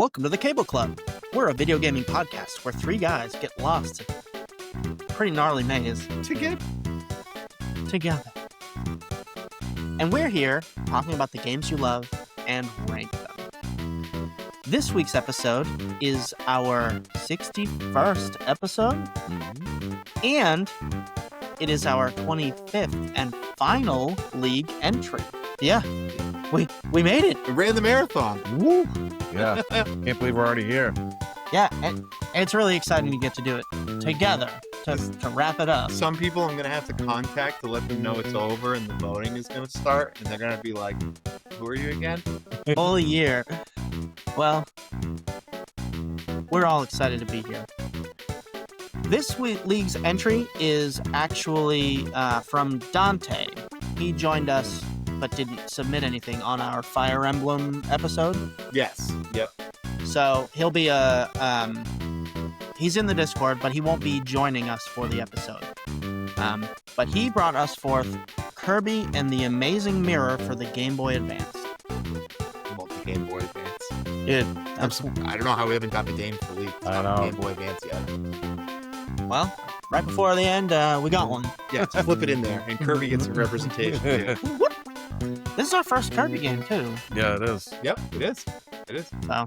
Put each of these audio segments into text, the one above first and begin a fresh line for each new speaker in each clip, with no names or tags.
Welcome to the Cable Club. We're a video gaming podcast where three guys get lost in a pretty gnarly maze together. And we're here talking about the games you love and rank them. This week's episode is our 61st episode, and it is our 25th and final league entry. Yeah, we made it.
We ran the marathon.
Woo! Yeah, can't believe we're already here.
Yeah, and it's really exciting to get to do it together to wrap it up.
Some people I'm going to have to contact to let them know it's over and the voting is going to start, and they're going to be like, who are you again?
Full year. Well, we're all excited to be here. This league's entry is actually from Dante. He joined us but didn't submit anything on our Fire Emblem episode.
Yes. Yep.
So he'll be he's in the Discord, but he won't be joining us for the episode. But he brought us forth Kirby and the Amazing Mirror for the Game Boy Advance.
Well, the Game Boy Advance.
Dude,
I don't know how we haven't got the game for the league.
I know.
Game Boy Advance yet.
well, right before the end, we got one.
Yeah, just flip it in there, and Kirby gets some representation too.
This is our first Kirby game, too.
Yeah, it is.
Yep, it is. It is.
So,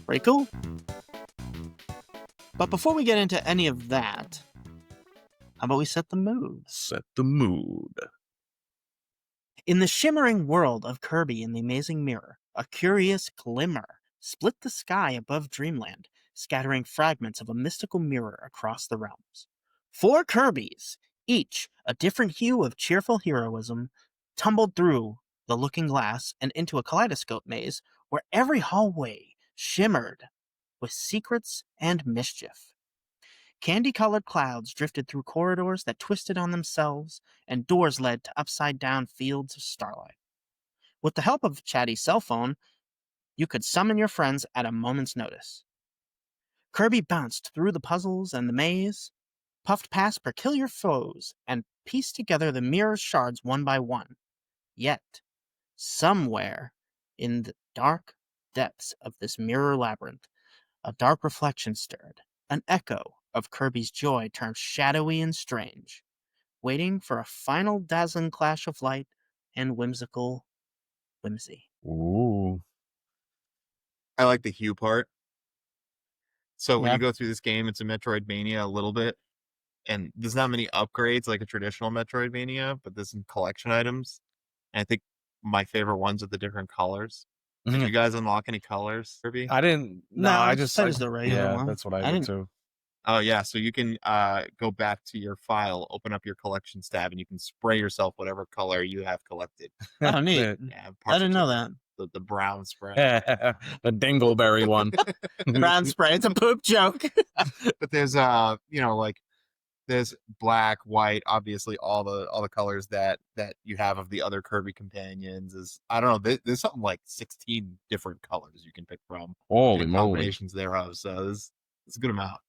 pretty cool. But before we get into any of that, how about we set the mood?
Set the mood.
In the shimmering world of Kirby and the Amazing Mirror, a curious glimmer split the sky above Dreamland, scattering fragments of a mystical mirror across the realms. 4 Kirbys, each a different hue of cheerful heroism, tumbled through the looking glass and into a kaleidoscope maze where every hallway shimmered with secrets and mischief. Candy-colored clouds drifted through corridors that twisted on themselves, and doors led to upside-down fields of starlight. With the help of a chatty cell phone, you could summon your friends at a moment's notice. Kirby bounced through the puzzles and the maze, puffed past peculiar foes, and pieced together the mirror's shards one by one. Yet, somewhere in the dark depths of this mirror labyrinth, a dark reflection stirred, an echo of Kirby's joy turned shadowy and strange, waiting for a final dazzling clash of light and whimsical whimsy.
Ooh.
I like the hue part. So when
Yeah.
you go through this game, it's a Metroidvania a little bit. And there's not many upgrades like a traditional Metroidvania, but there's some collection items. And I think my favorite ones are the different colors. Did you guys unlock any colors, Kirby?
I didn't.
No,
I
I
just
said it's the regular
yeah,
one.
that's what I
I
did
didn't-
too.
Oh, yeah. So you can go back to your file, open up your collections tab, and you can spray yourself whatever color you have collected.
Oh, neat.
Yeah,
I didn't know that.
The brown spray.
the dingleberry one.
Brown spray. It's a poop joke.
But there's like there's black, white, obviously all the colors that you have of the other Kirby companions. Is I don't know, there's something like 16 different colors you can pick from.
Holy
and
moly.
combinations thereof. So it's a good amount.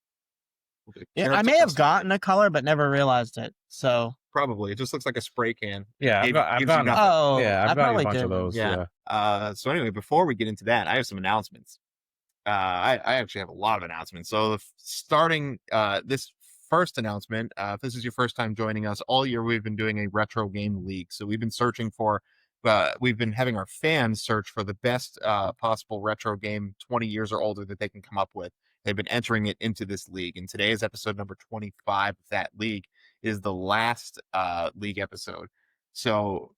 Yeah,
Carrots
I
are
may have
custom.
gotten a color, but never realized it. So,
Probably. It just looks like a spray can.
Yeah,
It
I've
gives you
gotten.
nothing.
oh,
Yeah,
I
I've got
probably
a bunch
did.
of those.
Yeah.
Yeah.
So anyway, before we get into that, I have some announcements. I actually have a lot of announcements. So starting this first announcement, if this is your first time joining us, all year we've been doing a retro game league. So we've been searching for, we've been having our fans search for the best possible retro game 20 years or older that they can come up with. They've been entering it into this league. And today is episode number 25 of that league. It is the last league episode. So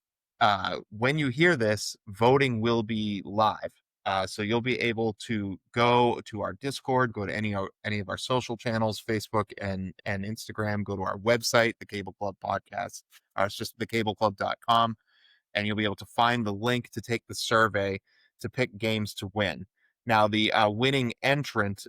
when you hear this, voting will be live. So you'll be able to go to our Discord, go to any of our social channels, Facebook and Instagram, go to our website, the Cable Club Podcast. It's just thecableclub.com, and you'll be able to find the link to take the survey to pick games to win. Now, the winning entrant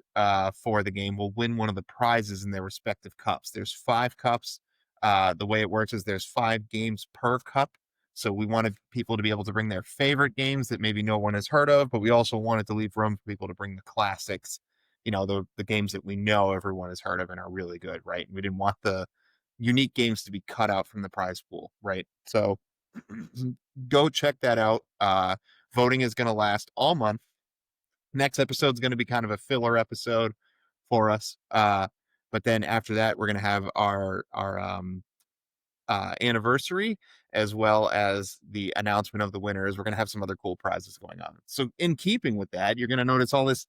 for the game will win one of the prizes in their respective cups. There's 5 cups. The way it works is there's 5 games per cup. So we wanted people to be able to bring their favorite games that maybe no one has heard of, but we also wanted to leave room for people to bring the classics, the games that we know everyone has heard of and are really good, right? We didn't want the unique games to be cut out from the prize pool, right? So go check that out. Voting is going to last all month. Next episode's going to be kind of a filler episode for us. But then after that, we're going to have our anniversary, as well as the announcement of the winners. We're going to have some other cool prizes going on. So in keeping with that, you're going to notice all this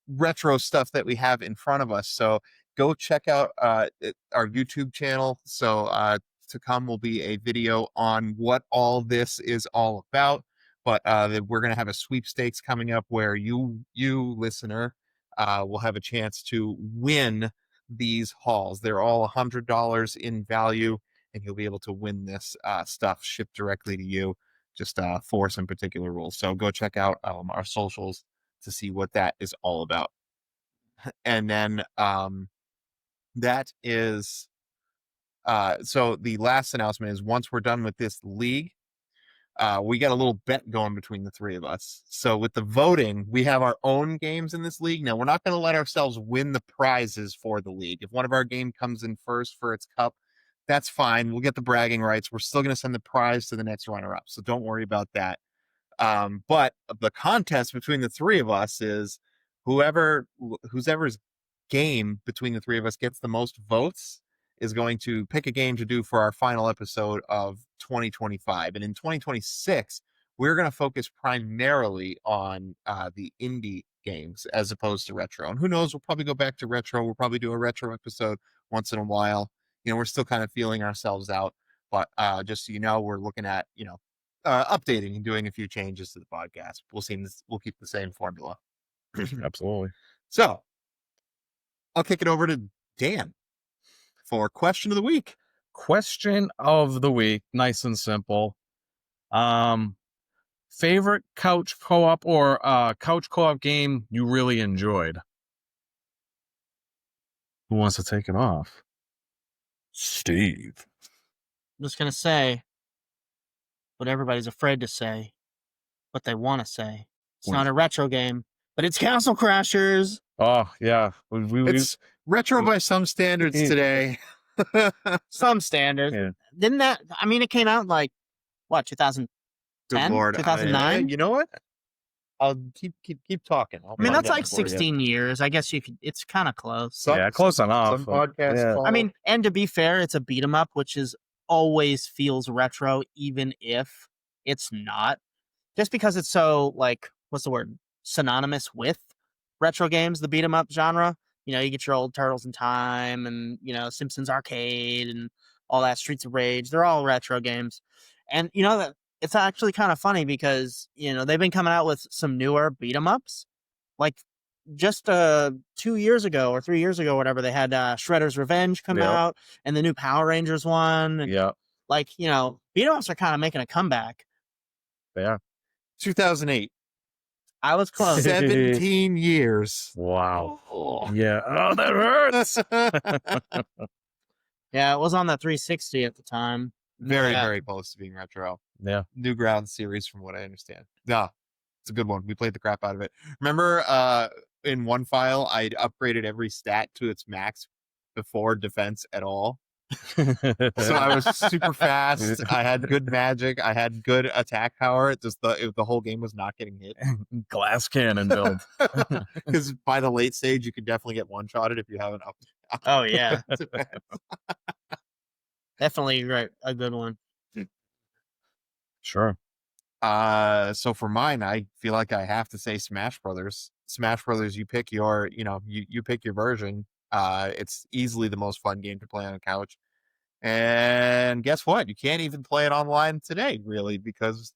retro stuff that we have in front of us. So go check out our YouTube channel. So to come will be a video on what all this is all about. But we're going to have a sweepstakes coming up where you listener will have a chance to win these hauls. They're all $100 in value, and you'll be able to win this stuff shipped directly to you, just for some particular rules. So go check out our socials to see what that is all about. And then that is so the last announcement is, once we're done with this league, we got a little bet going between the three of us. So with the voting, we have our own games in this league. Now, we're not going to let ourselves win the prizes for the league. If one of our game comes in first for its cup, that's fine. We'll get the bragging rights. We're still going to send the prize to the next runner-up. So don't worry about that. But the contest between the three of us is whoever's game between the three of us gets the most votes is going to pick a game to do for our final episode of 2025. And in 2026, we're going to focus primarily on the indie games as opposed to retro. And who knows, we'll probably go back to retro. We'll probably do a retro episode once in a while. We're still kind of feeling ourselves out. But just so you know, we're looking at, updating and doing a few changes to the podcast. We'll keep the same formula.
Absolutely.
So I'll kick it over to Dan for question of the week.
Question of the week, nice and simple. Favorite couch co-op or couch co-op game you really enjoyed? Who wants to take it off? Steve.
I'm just going to say what everybody's afraid to say, what they want to say. It's not a retro game, but it's Castle Crashers.
Oh, yeah.
It's retro by some standards today.
Some standards.
Yeah.
Didn't that, it came out like, what, 2010?
Good Lord.
2009?
You know what? I'll keep talking.
That's like 16 years. I guess you could, it's kind of close.
Yeah, close enough.
Some podcasts.
Yeah.
And to be fair, it's a beat 'em up, which is always feels retro, even if it's not. Just because it's so, like, what's the word? Synonymous with retro games, the beat 'em up genre. You get your old Turtles in Time and, Simpsons Arcade and all that, Streets of Rage. They're all retro games. And, that it's actually kind of funny because, they've been coming out with some newer beat 'em ups. Like, just 2 years ago or 3 years ago, whatever, they had Shredder's Revenge come out and the new Power Rangers one. And,
yeah.
like, beat 'em ups are kind of making a comeback.
Yeah.
2008.
I was close.
17 years.
Wow.
Oh.
Yeah. Oh, that hurts.
Yeah, it was on the 360 at the time.
Very,
Yeah.
very close to being retro.
Yeah.
Newgrounds series, from what I understand. Yeah, it's a good one. We played the crap out of it. Remember, in one file, I'd upgraded every stat to its max before defense at all. So I was super fast. I had good magic. I had good attack power. Just the whole game was not getting hit.
Glass cannon build.
Because by the late stage, you could definitely get one-shotted if you haven't up.
Oh, yeah. Definitely right. A good one.
Sure.
So for mine, I feel like I have to say Smash Brothers. Smash Brothers, you pick your, you pick your version. It's easily the most fun game to play on a couch. And guess what? You can't even play it online today, really, because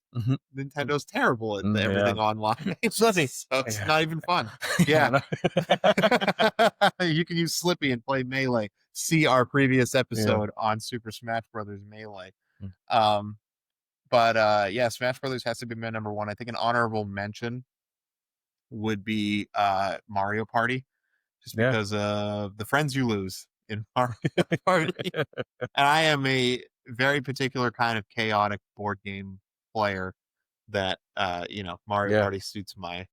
Nintendo's terrible at everything online. So it's not even fun. Yeah. You can use Slippy and play Melee. See our previous episode on Super Smash Brothers Melee. But Smash Brothers has to be my number one. I think an honorable mention would be Mario Party, just because of the friends you lose in Mario Party. And I am a very particular kind of chaotic board game player that Mario Party suits my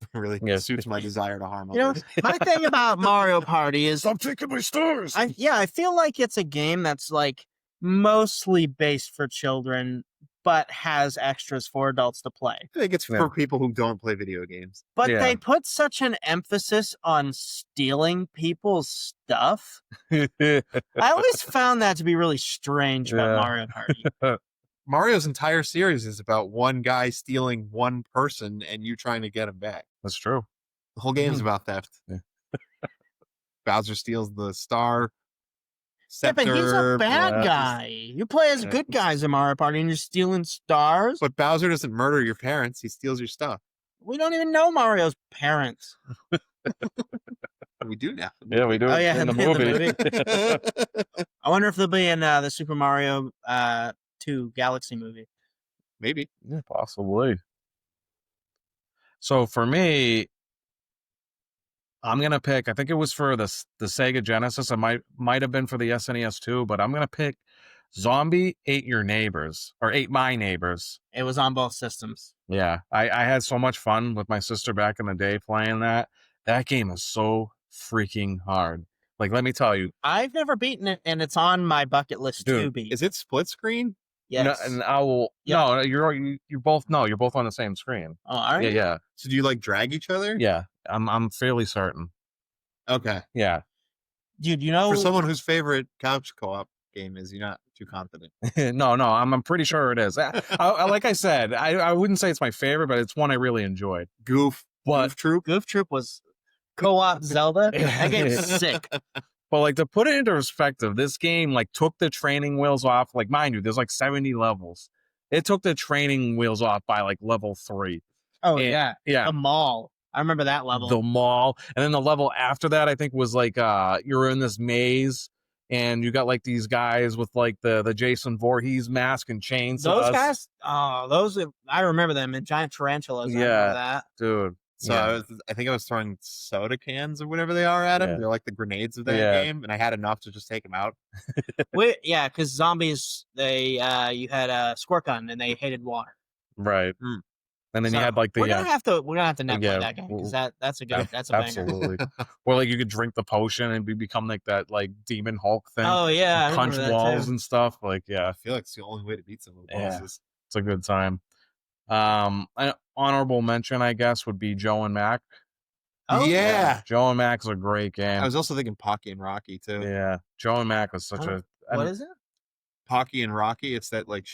suits my desire to harm others.
My thing about Mario Party is
Stop taking my stars.
I feel like it's a game that's like mostly based for children, but has extras for adults to play.
I think it's
Yeah.
for people who don't play video games.
But
Yeah.
they put such an emphasis on stealing people's stuff. I always found that to be really strange about
Yeah.
Mario Party.
Mario's entire series is about one guy stealing one person and you trying to get him back.
That's true.
The whole game's about theft.
Yeah.
Bowser steals the star.
Yeah, but he's a
Scepter,
bad
yeah.
guy. You play as
Yeah.
good guys in Mario Party and you're stealing stars.
But Bowser doesn't murder your parents. He steals your stuff.
We don't even know Mario's parents.
We do now.
Yeah, we do.
Oh, yeah,
in the
in the
movie.
I wonder if they'll be in the Super Mario 2 Galaxy movie.
Maybe.
Yeah, possibly. So for me, I'm gonna pick. I think it was for the Sega Genesis. It might have been for the SNES too, but I'm gonna pick Zombie Ate Your Neighbors or Ate My Neighbors.
It was on both systems.
Yeah, I had so much fun with my sister back in the day playing that. That game is so freaking hard. Like, let me tell you,
I've never beaten it, and it's on my bucket list
Dude,
to beat.
Is it split screen?
Yes.
no, and I will.
Yep.
No, you're both. No, you're both on the same screen.
Oh, all right.
Yeah,
So do you like drag each other?
yeah. I'm fairly certain.
Okay.
Yeah.
Dude, you know,
For someone whose favorite couch co-op game is, you're not too confident.
no, I'm pretty sure it is. Like I said, I wouldn't say it's my favorite, but it's one I really enjoyed.
Goof
But
Troop.
Goof Troop was co-op Zelda. That game's sick.
but like to put it into perspective, this game like took the training wheels off. Like mind you, there's like 70 levels. It took the training wheels off by like level 3.
Oh,
And-
yeah.
Yeah.
The mall. I remember that level.
The mall, and then the level after that I think was like you're in this maze and you got like these guys with like the Jason Voorhees mask and chainsaws.
Those guys, I remember them in giant tarantulas. I
Yeah.
remember that.
Dude.
So
yeah.
I think I was throwing soda cans or whatever they are at him.
Yeah.
They're like the grenades of that
Yeah.
game, and I had enough to just take them out.
Yeah, because zombies, you had a squirt gun and they hated water.
Right.
Mm.
And then
So,
you had like the
we're gonna have to net
Yeah,
play that game because that's a good that's a banger.
absolutely. Or like you could drink the potion and become like that like demon Hulk thing.
Oh yeah, I
punch
remember that
walls
too.
and stuff. Like yeah,
I feel like it's the only way to beat some of the
Yeah.
bosses.
it's a good time. An honorable mention, I guess, would be Joe and Mac.
Oh,
yeah.
Joe and Mac's a great game.
I was also thinking Pocky and Rocky too.
Yeah, Joe and Mac was such
Huh?
a.
What is it?
Pocky and Rocky. It's that like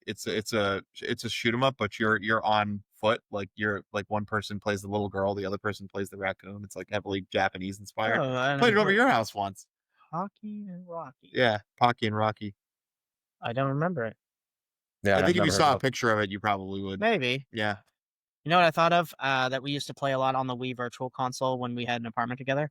it's a shoot 'em up, but you're on foot. Like you're like one person plays the little girl, the other person plays the raccoon. It's like heavily Japanese inspired.
Oh, I
Played it over
never-
your house once.
Hockey and Rocky.
Yeah, Pocky and Rocky.
I don't remember it.
Yeah,
I
I've
think if you
never
saw
heard
a
of
picture of it, you probably would.
Maybe.
Yeah.
You know what I thought of? That we used to play a lot on the Wii Virtual Console when we had an apartment together.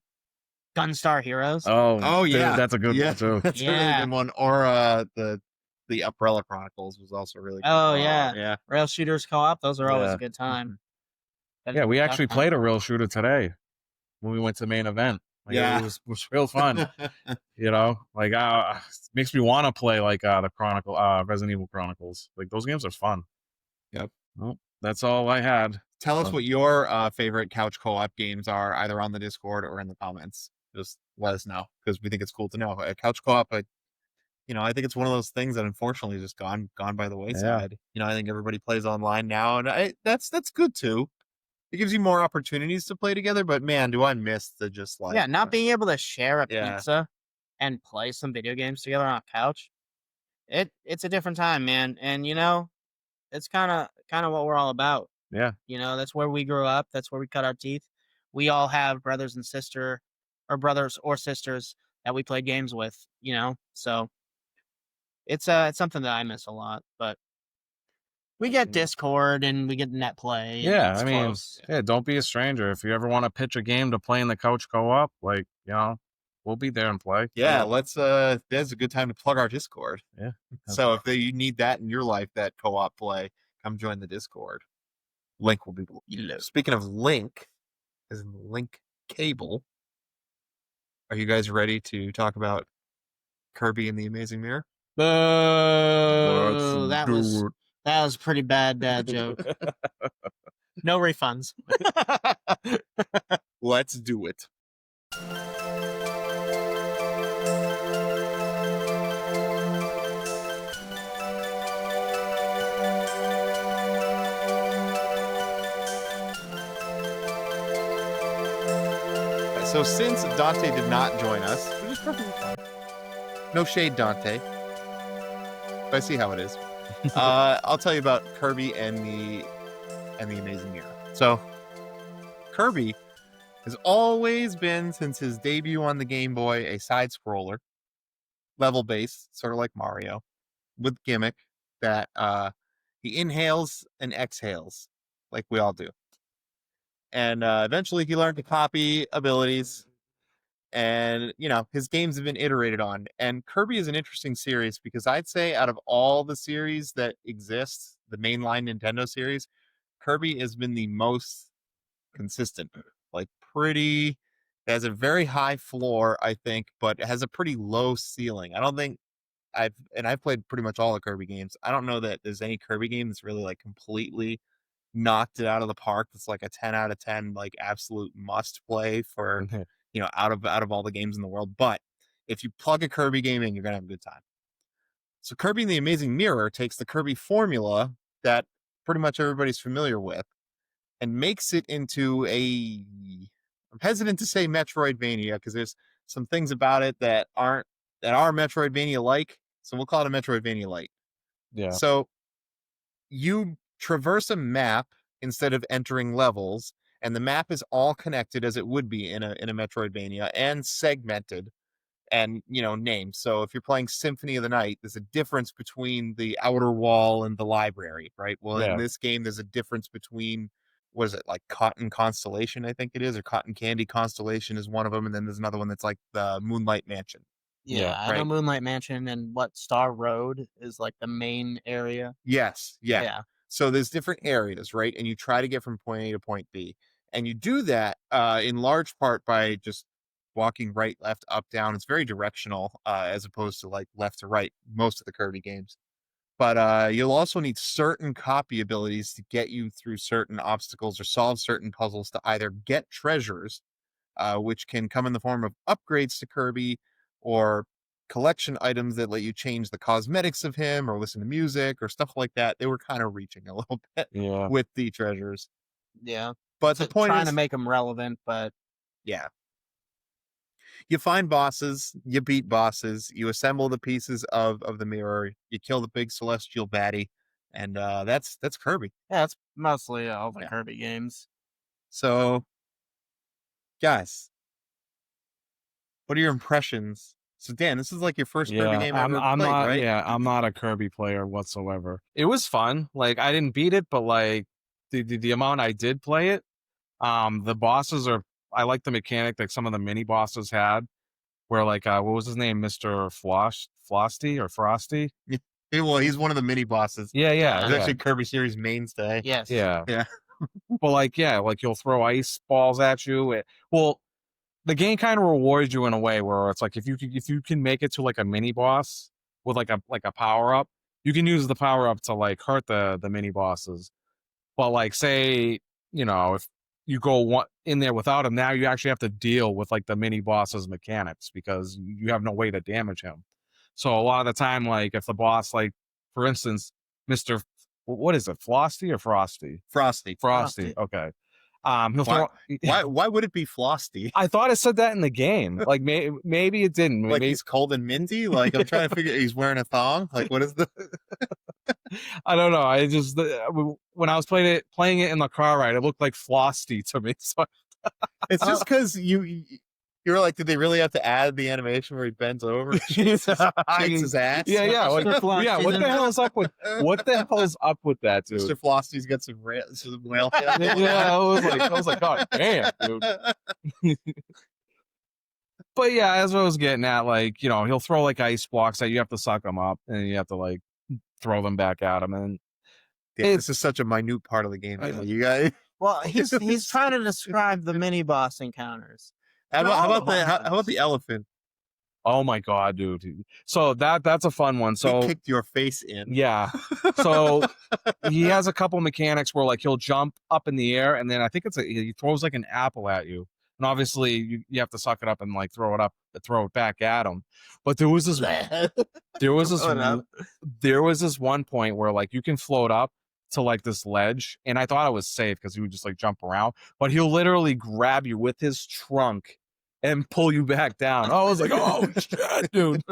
Gunstar Heroes.
it. Oh,
Oh,
dude,
yeah.
that's a good
Yeah,
one too.
that's a really
Yeah.
good one. Or the Umbrella Chronicles was also really good.
Oh, yeah.
Yeah.
Rail shooters co-op. Those are always
Yeah.
a good time.
Yeah, we actually
Tough
played a real shooter today when we went to main event. Like,
Yeah.
it was real fun. You know, like makes me want to play like the Resident Evil Chronicles. Like those games are fun.
Yep.
Well, that's all I had.
Tell us
So-
what your favorite couch co-op games are, either on the Discord or in the comments. Just let us know because we think it's cool to know. A couch co-op, I think it's one of those things that unfortunately has just gone by the wayside. I think everybody plays online now, and that's good too. It gives you more opportunities to play together. But man, do I miss the just like
Yeah, not being able to share a
Yeah.
pizza and play some video games together on a couch. It's a different time, man. And it's kind of what we're all about.
Yeah.
That's where we grew up. That's where we cut our teeth. We all have brothers and sisters that we played games with, so it's something that I miss a lot, but we get Discord and we get net play. and
Yeah,
it's
I mean,
close.
yeah, don't be a stranger. If you ever want to pitch a game to play in the couch co-op, like, we'll be there and play.
Yeah, let's there's a good time to plug our Discord.
Yeah.
So if you need that in your life, that co-op play, come join the Discord. Link will be below. Speaking of link, as in link cable, are you guys ready to talk about Kirby and the Amazing Mirror?
Boo, that was a pretty bad dad joke. No refunds.
Let's do it. So since Dante did not join us, which is perfectly fine. No shade, Dante. But I see how it is. I'll tell you about Kirby and the Amazing Mirror. So Kirby has always been, since his debut on the Game Boy, a side scroller, level based, sort of like Mario, with gimmick that he inhales and exhales, like we all do. And eventually he learned to copy abilities, and his games have been iterated on. And Kirby is an interesting series because I'd say out of all the series that exist, the mainline Nintendo series, Kirby has been the most consistent. Like it has a very high floor, I think, but it has a pretty low ceiling. I don't think I've played pretty much all the Kirby games. I don't know that there's any Kirby game that's really like completely knocked it out of the park. That's like a 10 out of 10, like absolute must play for, out of all the games in the world. But if you plug a Kirby game in, you're going to have a good time. So Kirby and the Amazing Mirror takes the Kirby formula that pretty much everybody's familiar with and makes it into I'm hesitant to say metroidvania because there's some things about it that are metroidvania like. So we'll call it a metroidvania light.
Yeah.
So you traverse a map instead of entering levels, and the map is all connected as it would be in a metroidvania and segmented and named. So if you're playing Symphony of the Night, there's a difference between the outer wall and the library, right? Well, in this game, there's a difference between, what is it, like Cotton Constellation, I think it is, or Cotton Candy Constellation is one of them, and then there's another one that's like the Moonlight Mansion.
Yeah, I know Moonlight Mansion and what Star Road is like the main area.
Yes, yeah. So there's different areas, right? And you try to get from point A to point B. And you do that in large part by just walking right, left, up, down. It's very directional as opposed to like left to right, most of the Kirby games. But you'll also need certain copy abilities to get you through certain obstacles or solve certain puzzles to either get treasures, which can come in the form of upgrades to Kirby, or collection items that let you change the cosmetics of him or listen to music or stuff like that. They were kind of reaching a little bit with the treasures.
Yeah.
But the point
trying
is
to make them relevant, but
yeah. You find bosses, you beat bosses, you assemble the pieces of the mirror, you kill the big celestial baddie, and that's Kirby.
Yeah, it's mostly all the Kirby games.
So, guys, what are your impressions? So, Dan, this is like your first Kirby game ever
I'm
played,
not,
right?
Yeah, I'm not a Kirby player whatsoever. It was fun. Like, I didn't beat it, but like the amount I did play it, the bosses I like the mechanic that some of the mini bosses had, where like what was his name, Mr. Frosty or Frosty?
Yeah, well, he's one of the mini bosses.
Yeah.
He's actually Kirby series mainstay.
Yes.
Yeah.
But
like you'll throw ice balls at you. Well, the game kind of rewards you in a way where it's like if you can make it to like a mini boss with like a power up, you can use the power up to like hurt the mini bosses. But like say, if you go in there without him, now you actually have to deal with like the mini boss's mechanics because you have no way to damage him. So a lot of the time, like if the boss, like for instance, Mr. What is it, Frosty or Frosty?
Frosty.
Okay. He'll throw.
Why would it be Frosty?
I thought it said that in the game. Like maybe it didn't.
Like he's cold and minty. Like I'm trying to figure. He's wearing a thong. Like what is the?
I don't know. I just when I was playing it in the car ride, it looked like Frosty to me. So
it's just because you're like, did they really have to add the animation where he bends over, shakes his ass?
Yeah. What the hell is up with that, dude?
Mr. Flosty's got some whale tail.
Yeah, I was like, God damn, dude. But yeah, as I was getting at, like, he'll throw like ice blocks that you have to suck them up, and you have to like throw them back at him. And
this is such a minute part of the game. You guys.
Well, he's trying to describe the mini boss encounters.
How about the elephant?
Oh my God, dude! So that's a fun one. So
he kicked your face in.
Yeah. So he has a couple mechanics where like he'll jump up in the air, and then I think he throws like an apple at you, and obviously you have to suck it up and like throw it back at him. But there was this one point where like you can float up to like this ledge, and I thought it was safe because he would just like jump around, but he'll literally grab you with his trunk and pull you back down. I was like, oh shit, dude.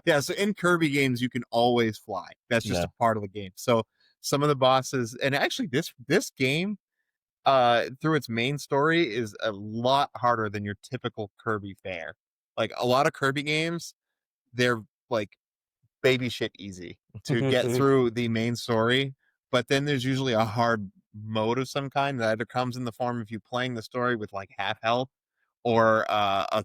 Yeah, so in Kirby games you can always fly. That's just
Yeah.
a part of the game. So some of the bosses, and actually this game through its main story is a lot harder than your typical Kirby fare. Like a lot of Kirby games, they're like baby shit easy to get through the main story, but then there's usually a hard mode of some kind that either comes in the form of you playing the story with like half health, or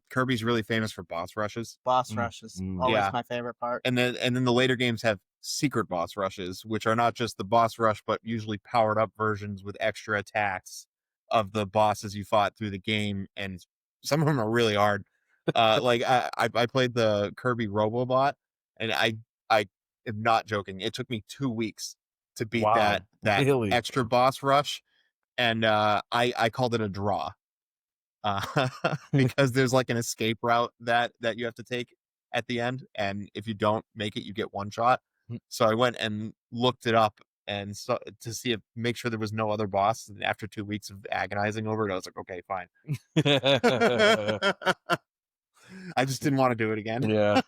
Kirby's really famous for boss rushes.
Boss rushes, always
Yeah.
my favorite part.
And then the later games have secret boss rushes, which are not just the boss rush, but usually powered up versions with extra attacks of the bosses you fought through the game, and some of them are really hard. Like I played the Kirby Robobot, and I am not joking. It took me 2 weeks to beat
Wow,
that
really?
extra boss rush, and I called it a draw. Because there's like an escape route that you have to take at the end, and if you don't make it, you get one shot. So I went and looked it up and to see if make sure there was no other boss. And after 2 weeks of agonizing over it, I was like, okay, fine. I just didn't want to do it again.
Yeah,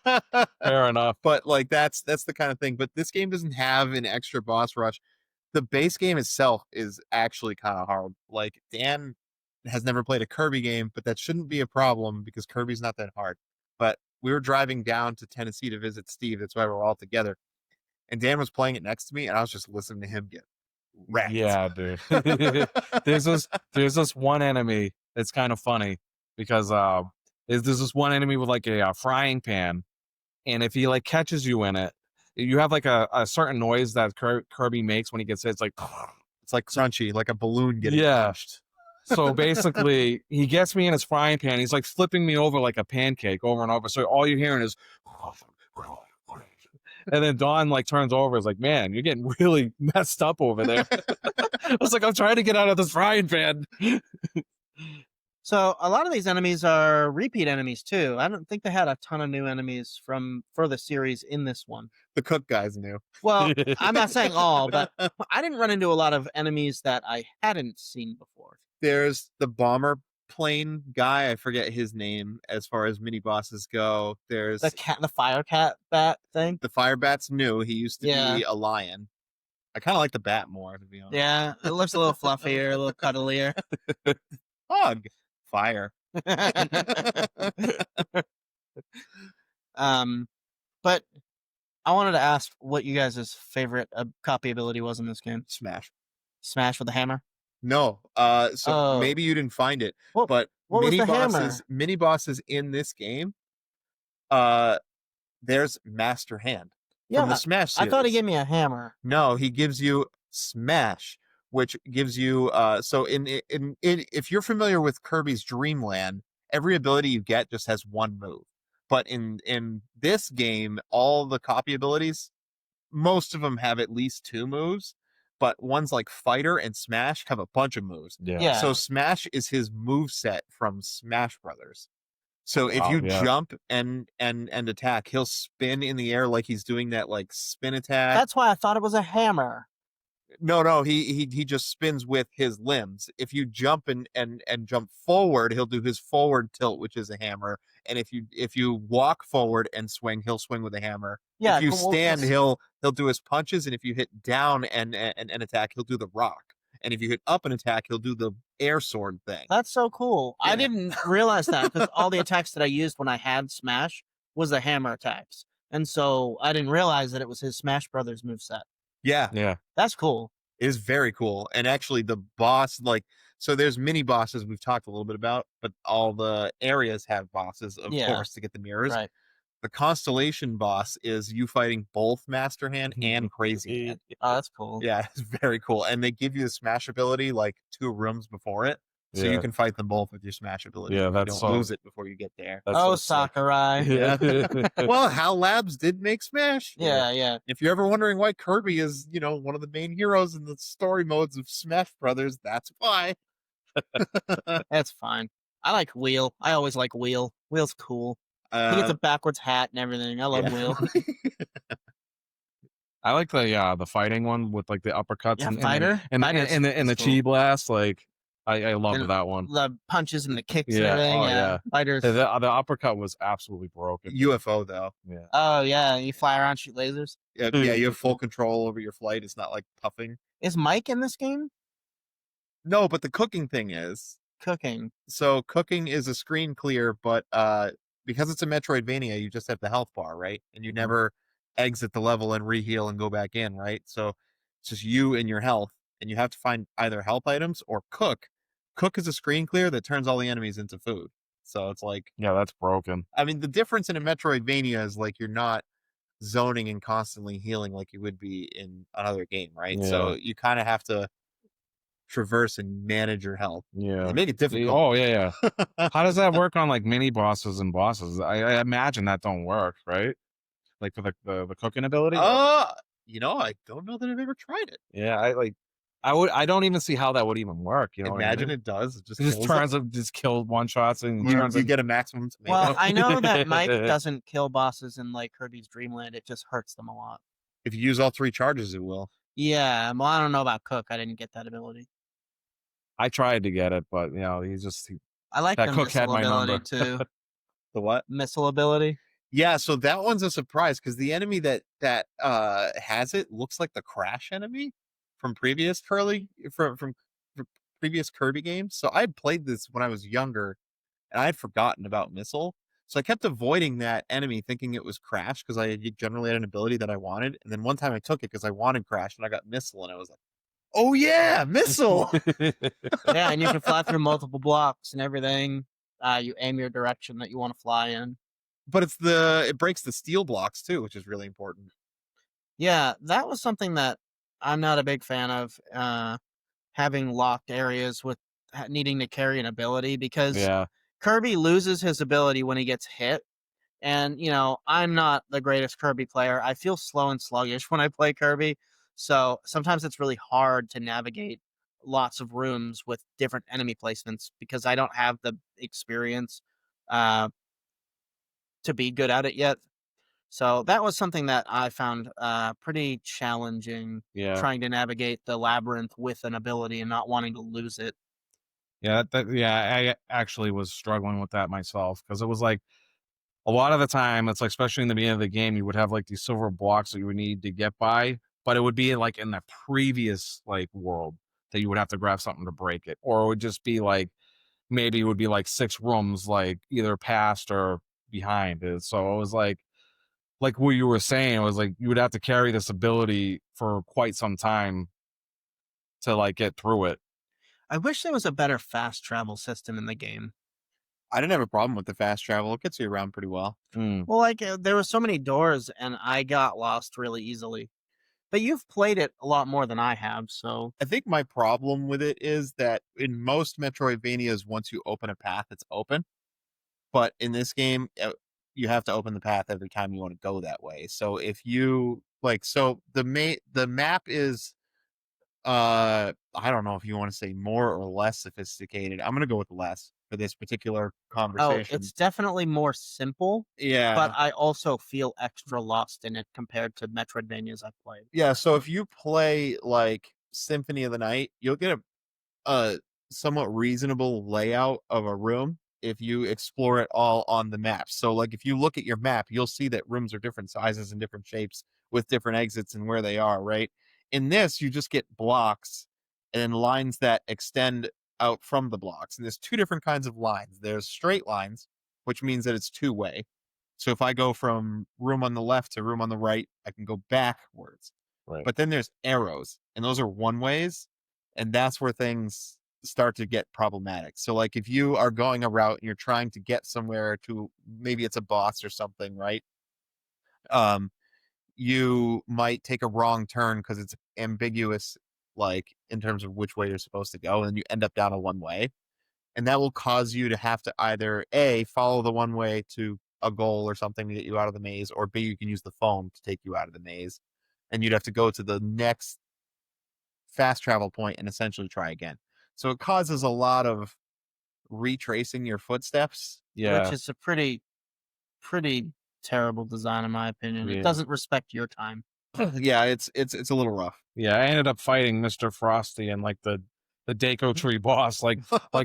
fair enough.
But like that's the kind of thing. But this game doesn't have an extra boss rush. The base game itself is actually kind of hard. Like Dan has never played a Kirby game, but that shouldn't be a problem because Kirby's not that hard. But we were driving down to Tennessee to visit Steve. That's why we're all together. And Dan was playing it next to me, and I was just listening to him get wrecked.
Yeah, dude. there's this one enemy. It's kind of funny because there's this one enemy with like a frying pan, and if he like catches you in it, you have like a certain noise that Kirby makes when he gets hit. It's like
it's like crunchy, like a balloon getting punched.
So basically, he gets me in his frying pan. He's like flipping me over like a pancake over and over. So all you're hearing is, and then Dawn like turns over. Is like, man, you're getting really messed up over there. I was like, I'm trying to get out of this frying pan.
So a lot of these enemies are repeat enemies too. I don't think they had a ton of new enemies for the series in this one.
The cook guys knew.
Well, I'm not saying all, but I didn't run into a lot of enemies that I hadn't seen before.
There's the bomber plane guy. I forget his name as far as mini bosses go. There's
The fire cat bat thing.
the fire bat's new. He used to be a lion. I kind of like the bat more, to be honest.
Yeah, it looks a little fluffier, a little cuddlier.
Hug. Fire.
But I wanted to ask what you guys' favorite copy ability was in this game.
Smash.
Smash with a hammer?
No. So maybe you didn't find it, but
what was the
mini bosses in this game, there's Master Hand from the Smash series.
I thought he gave me a hammer.
No, he gives you Smash, which gives you so in if you're familiar with Kirby's Dreamland, every ability you get just has one move. But in this game, all the copy abilities, most of them have at least 2 moves, but ones like Fighter and Smash have a bunch of moves.
Yeah.
So Smash is his move set from Smash Brothers. So if you jump and attack, he'll spin in the air like he's doing that like spin attack.
That's why I thought it was a hammer.
No, he just spins with his limbs. If you jump and jump forward, he'll do his forward tilt, which is a hammer. And if you walk forward and swing, he'll swing with a hammer.
Yeah,
if you stand, he'll do his punches, and if you hit down and attack, he'll do the rock. And if you hit up and attack, he'll do the air sword thing.
That's so cool. Yeah. I didn't realize that because all the attacks that I used when I had Smash was the hammer attacks. And so I didn't realize that it was his Smash Brothers moveset.
Yeah.
That's cool.
It is very cool. And actually the boss, like, so there's mini bosses we've talked a little bit about, but all the areas have bosses, of course, to get the mirrors.
Right.
The Constellation boss is you fighting both Master Hand and Crazy Hand.
Oh, that's cool.
Yeah, it's very cool. And they give you the Smash ability like 2 rooms before it. So you can fight them both with your Smash ability.
Yeah,
you don't lose it before you get there.
Sakurai.
Yeah. Well, HAL Labs did make Smash.
Yeah.
If you're ever wondering why Kirby is, one of the main heroes in the story modes of Smash Brothers, that's why.
That's fine. I like Wheel. I always like Wheel. Wheel's cool. He gets a backwards hat and everything. I love Wheel.
I like the fighting one with like the uppercuts
and Fighter
and the chi blast. Like I loved
And
that one.
the punches and the kicks and
Yeah.
everything.
Oh
Yeah.
yeah.
Fighters.
The uppercut was absolutely broken.
UFO though.
Yeah.
Oh yeah, you fly around, shoot lasers.
Yeah, you have full control over your flight. It's not like puffing.
Is Mike in this game?
No, but the cooking thing is.
Cooking.
So cooking is a screen clear, but because it's a Metroidvania, you just have the health bar, right? And you
Mhm.
never exit the level and reheal and go back in, right? So it's just you and your health, and you have to find either health items or cook. Cook is a screen clear that turns all the enemies into food. So it's like,
Yeah, that's broken.
I mean, the difference in a Metroidvania is like you're not zoning and constantly healing like you would be in another game, right?
Yeah.
So you kind of have to traverse and manage your health.
Yeah.
They make it difficult.
Oh yeah, yeah. How does that work on like mini bosses and bosses? I imagine that don't work, right? Like for the cooking ability?
I don't know that I've ever tried it.
Yeah, I don't even see how that would even work. You know what I
Imagine
mean?
it does. It just
It just
kills
turns up, just kill one shots and
you,
turns
you
in-
get a maximum tomato.
Well, I know that Mike doesn't kill bosses in like Kirby's Dream Land. It just hurts them a lot.
If you use all 3 charges, it will.
Yeah, well, I don't know about Cook. I didn't get that ability.
I tried to get it, but
I like
That
the
Cook had
missile
my
ability
number.
too.
The what?
Missile ability.
Yeah, so that one's a surprise because the enemy that has it looks like the Crash enemy from previous from previous Kirby games. So I had played this when I was younger, and I had forgotten about Missile. So I kept avoiding that enemy, thinking it was Crash because I generally had an ability that I wanted. And then one time I took it because I wanted Crash, and I got Missile, and I was like, "Oh yeah, Missile!"
Yeah, and you can fly through multiple blocks and everything. You aim your direction that you want to fly in.
But it breaks the steel blocks too, which is really important.
Yeah, that was something that I'm not a big fan of. Having locked areas with needing to carry an ability because
yeah.
Kirby loses his ability when he gets hit. And, I'm not the greatest Kirby player. I feel slow and sluggish when I play Kirby. So sometimes it's really hard to navigate lots of rooms with different enemy placements because I don't have the experience uh, to be good at it yet. So that was something that I found pretty challenging,
Yeah.
trying to navigate the labyrinth with an ability and not wanting to lose it.
Yeah, I actually was struggling with that myself because it was like a lot of the time, it's like, especially in the beginning of the game, you would have like these silver blocks that you would need to get by, but it would be like in the previous like world that you would have to grab something to break it, or it would just be like maybe it would be like 6 rooms like either past or behind it. So it was like what you were saying, it was like you would have to carry this ability for quite some time to like get through it.
I wish there was a better fast travel system in the game.
I didn't have a problem with the fast travel. It gets you around pretty well.
Mm.
Well, like there were so many doors, and I got lost really easily. But you've played it a lot more than I have, so
I think my problem with it is that in most Metroidvanias, once you open a path, it's open. But in this game, you have to open the path every time you want to go that way. So if you the map is I don't know if you want to say more or less sophisticated. I'm gonna go with less for this particular conversation.
it's definitely more simple.
Yeah,
But I also feel extra lost in it compared to Metroidvanias I've played.
yeah. So if you play like Symphony of the Night, you'll get a somewhat reasonable layout of a room if you explore it all on the map. So like if you look at your map, you'll see that rooms are different sizes and different shapes with different exits and where they are, right? In this, you just get blocks and lines that extend out from the blocks. And there's 2 different kinds of lines. There's straight lines, which means that it's 2-way. So if I go from room on the left to room on the right, I can go backwards.
Right.
But then there's arrows, and those are 1-ways, and that's where things start to get problematic. So like if you are going a route and you're trying to get somewhere to, maybe it's a boss or something, right? You might take a wrong turn because it's ambiguous, like in terms of which way you're supposed to go, and you end up down a 1-way. And that will cause you to have to either A, follow the 1-way to a goal or something to get you out of the maze, or B, you can use the phone to take you out of the maze. And you'd have to go to the next fast travel point and essentially try again. So it causes a lot of retracing your footsteps.
Yeah.
Which is a pretty terrible design in my opinion.
Yeah.
It doesn't respect your time.
Yeah, it's a little rough.
Yeah, I ended up fighting Mr. Frosty and like the the Deco Tree boss like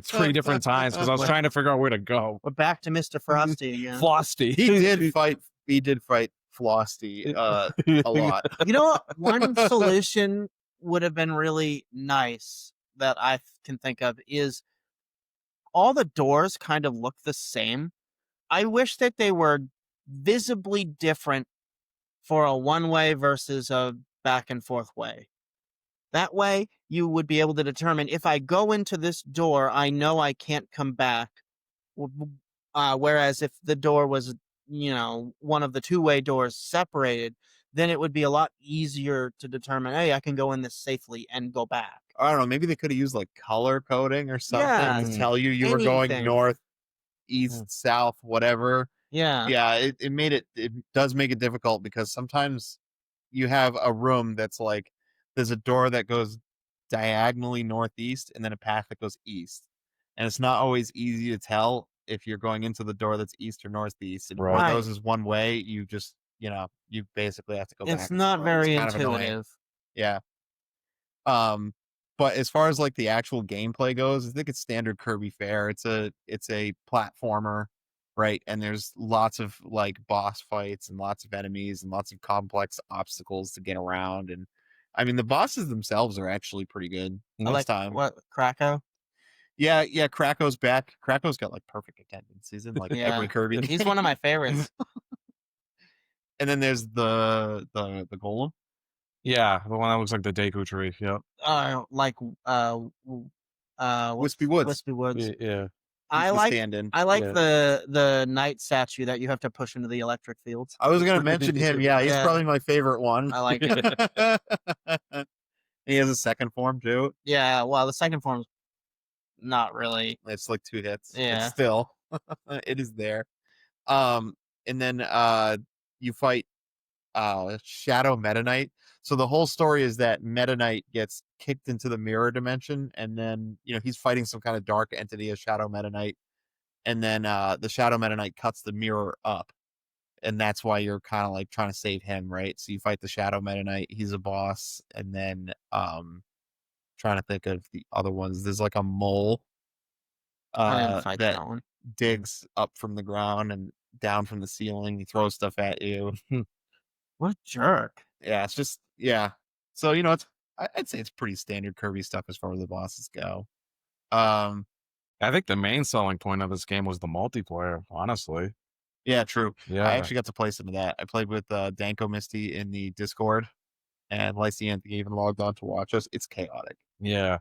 3 different times because I was trying to figure out where to go.
We're back to Mr. Frosty again.
Flosty.
He did fight Flosty a lot.
You know what? One solution would have been really nice that I can think of is all the doors kind of look the same. I wish that they were visibly different for a one-way versus a back and forth way. That way, you would be able to determine if I go into this door, I know I can't come back. Whereas if the door was, one of the two-way doors separated, then it would be a lot easier to determine, hey, I can go in this safely and go back.
I don't know. Maybe they could have used like color coding or something
Yeah,
to tell you were going
anything.
north, east, south, whatever.
Yeah.
Yeah, it does make it difficult because sometimes you have a room that's like there's a door that goes diagonally northeast and then a path that goes east. And it's not always easy to tell if you're going into the door that's east or northeast. And if one
Right.
of those is one way, you just, you basically have to go back.
It's
and
not
forth.
very
It's kind of annoying.
intuitive.
Yeah. But as far as like the actual gameplay goes, I think it's standard Kirby fare. It's a platformer, right? And there's lots of like boss fights and lots of enemies and lots of complex obstacles to get around. And I mean, the bosses themselves are actually pretty good
I
most
like
time.
what Krakow.
Yeah, Krakow's back. Krakow's got like perfect attendance. He's in like
Yeah.
every Kirby.
He's one of my favorites.
And then there's the golem.
Yeah, the one that looks like the Deku Tree. Yep.
Wispy Woods.
Wispy Woods.
Yeah.
I
the
like
stand-in.
Yeah.
the knight statue that you have to push into the electric fields.
I was gonna mention him. Yeah, he's
Yeah.
probably my favorite one.
I like it.
He has a second form too.
Yeah, well, the second form's not really.
It's like 2 hits.
Yeah.
It's still it is there. And then you fight Shadow Meta Knight. So the whole story is that Meta Knight gets kicked into the mirror dimension, and then he's fighting some kind of dark entity as Shadow Meta Knight, and then the Shadow Meta Knight cuts the mirror up, and that's why you're kind of like trying to save him, right? So you fight the Shadow Meta Knight. He's a boss, and then trying to think of the other ones. There's like a mole
I didn't fight
that
that one.
digs up from the ground and down from the ceiling. He throws stuff at you.
What a jerk.
Yeah, it's just So I'd say it's pretty standard Kirby stuff as far as the bosses go.
I think the main selling point of this game was the multiplayer, honestly.
Yeah, true.
Yeah.
I actually got to play some of that. I played with Danko Misty in the Discord, and Lacey Anthony even logged on to watch us. It's chaotic.
Yeah.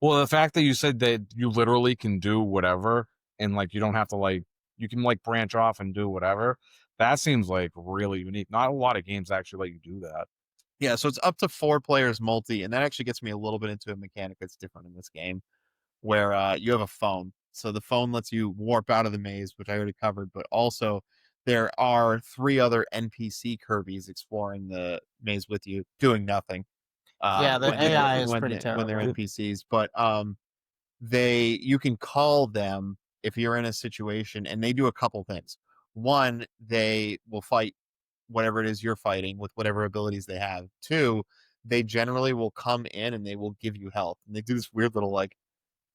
Well, the fact that you said that you literally can do whatever and like you don't have to you can branch off and do whatever. That seems like really unique. Not a lot of games actually let you do that.
Yeah, so it's up to 4 players multi, and that actually gets me a little bit into a mechanic that's different in this game, where you have a phone. So the phone lets you warp out of the maze, which I already covered, but also there are 3 other NPC Kirby's exploring the maze with you, doing nothing.
Yeah, the AI is pretty
when they're
terrible.
NPCs, but you can call them if you're in a situation, and they do a couple things. One, they will fight whatever it is you're fighting with whatever abilities they have. 2, they generally will come in and they will give you health, and they do this weird little like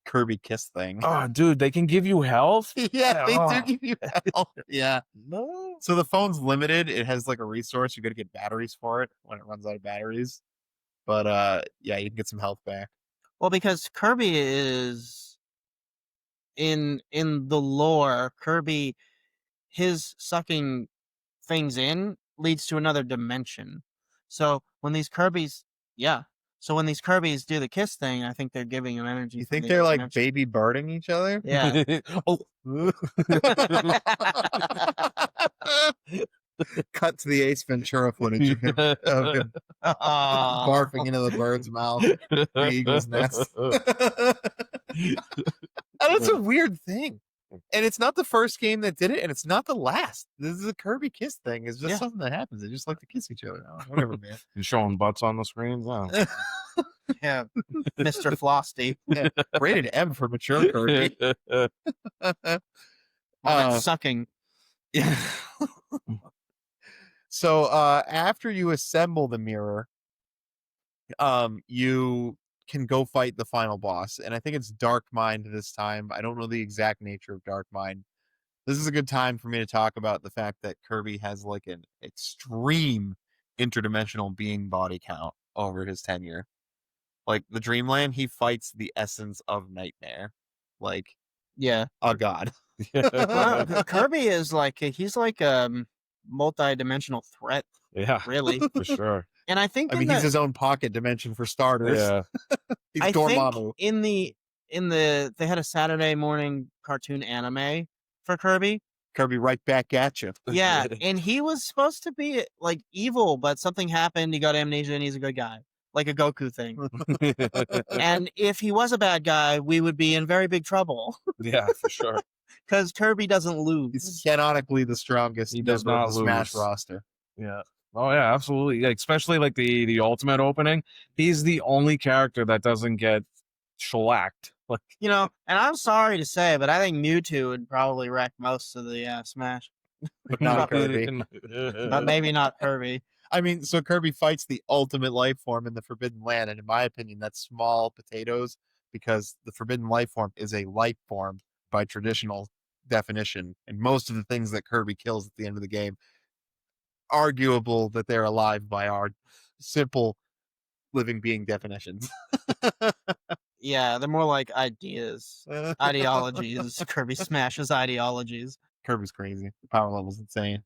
Kirby kiss thing.
Oh, dude, they can give you health?
Yeah, they do give you health. Yeah.
No.
So the phone's limited. It has like a resource. You got to get batteries for it when it runs out of batteries. But yeah, you can get some health back.
Well, because Kirby is in the lore, Kirby, his sucking things in leads to another dimension. So when these Kirby's do the kiss thing, I think they're giving him energy.
You
from
think
the
they're like
dimension.
baby birding each other?
Yeah.
Oh,
Cut to the Ace Ventura footage of him
Aw.
barfing into the bird's mouth, the eagle's nest. And it's a weird thing. And it's not the first game that did it, and it's not the last. This is a Kirby kiss thing. It's just
Yeah.
something that happens. They just like to kiss each other. Oh, whatever, man.
you showing butts on the screen? Yeah.
Yeah, Mr. Flosty.
Rated M for mature Kirby.
Sucking.
Yeah. So after you assemble the mirror, you can go fight the final boss, and I think it's Dark Mind this time. I don't know the exact nature of Dark Mind. This is a good time for me to talk about the fact that Kirby has like an extreme interdimensional being body count over his tenure. Like the Dreamland, he fights the essence of Nightmare, like
Yeah.
a god.
Well, Kirby is like he's like a multi-dimensional threat,
Yeah,
really.
for sure.
And I think
I mean, he's his own pocket dimension for starters.
Yeah.
He's
I think
Dormammu.
in the they had a Saturday morning cartoon anime for Kirby.
Kirby right back at you.
Yeah, and he was supposed to be like evil, but something happened. He got amnesia, and he's a good guy, like a Goku thing. And if he was a bad guy, we would be in very big trouble
Yeah, for sure.
because Kirby doesn't
He's
lose.
canonically the strongest
He does
member
not
of the Smash
lose.
roster.
Yeah. Oh yeah, absolutely. Like, especially like the ultimate opening. He's the only character that doesn't get shellacked. Like,
And I'm sorry to say, but I think Mewtwo would probably wreck most of the Smash,
But not Kirby.
but maybe not Kirby.
I mean, so Kirby fights the ultimate life form in the Forbidden Land, and in my opinion, that's small potatoes because the Forbidden life form is a life form by traditional definition, and most of the things that Kirby kills at the end of the game, arguable that they're alive by our simple living being definitions.
Yeah, they're more like ideas, ideologies. Kirby smashes ideologies.
Kirby's crazy. The power level's insane.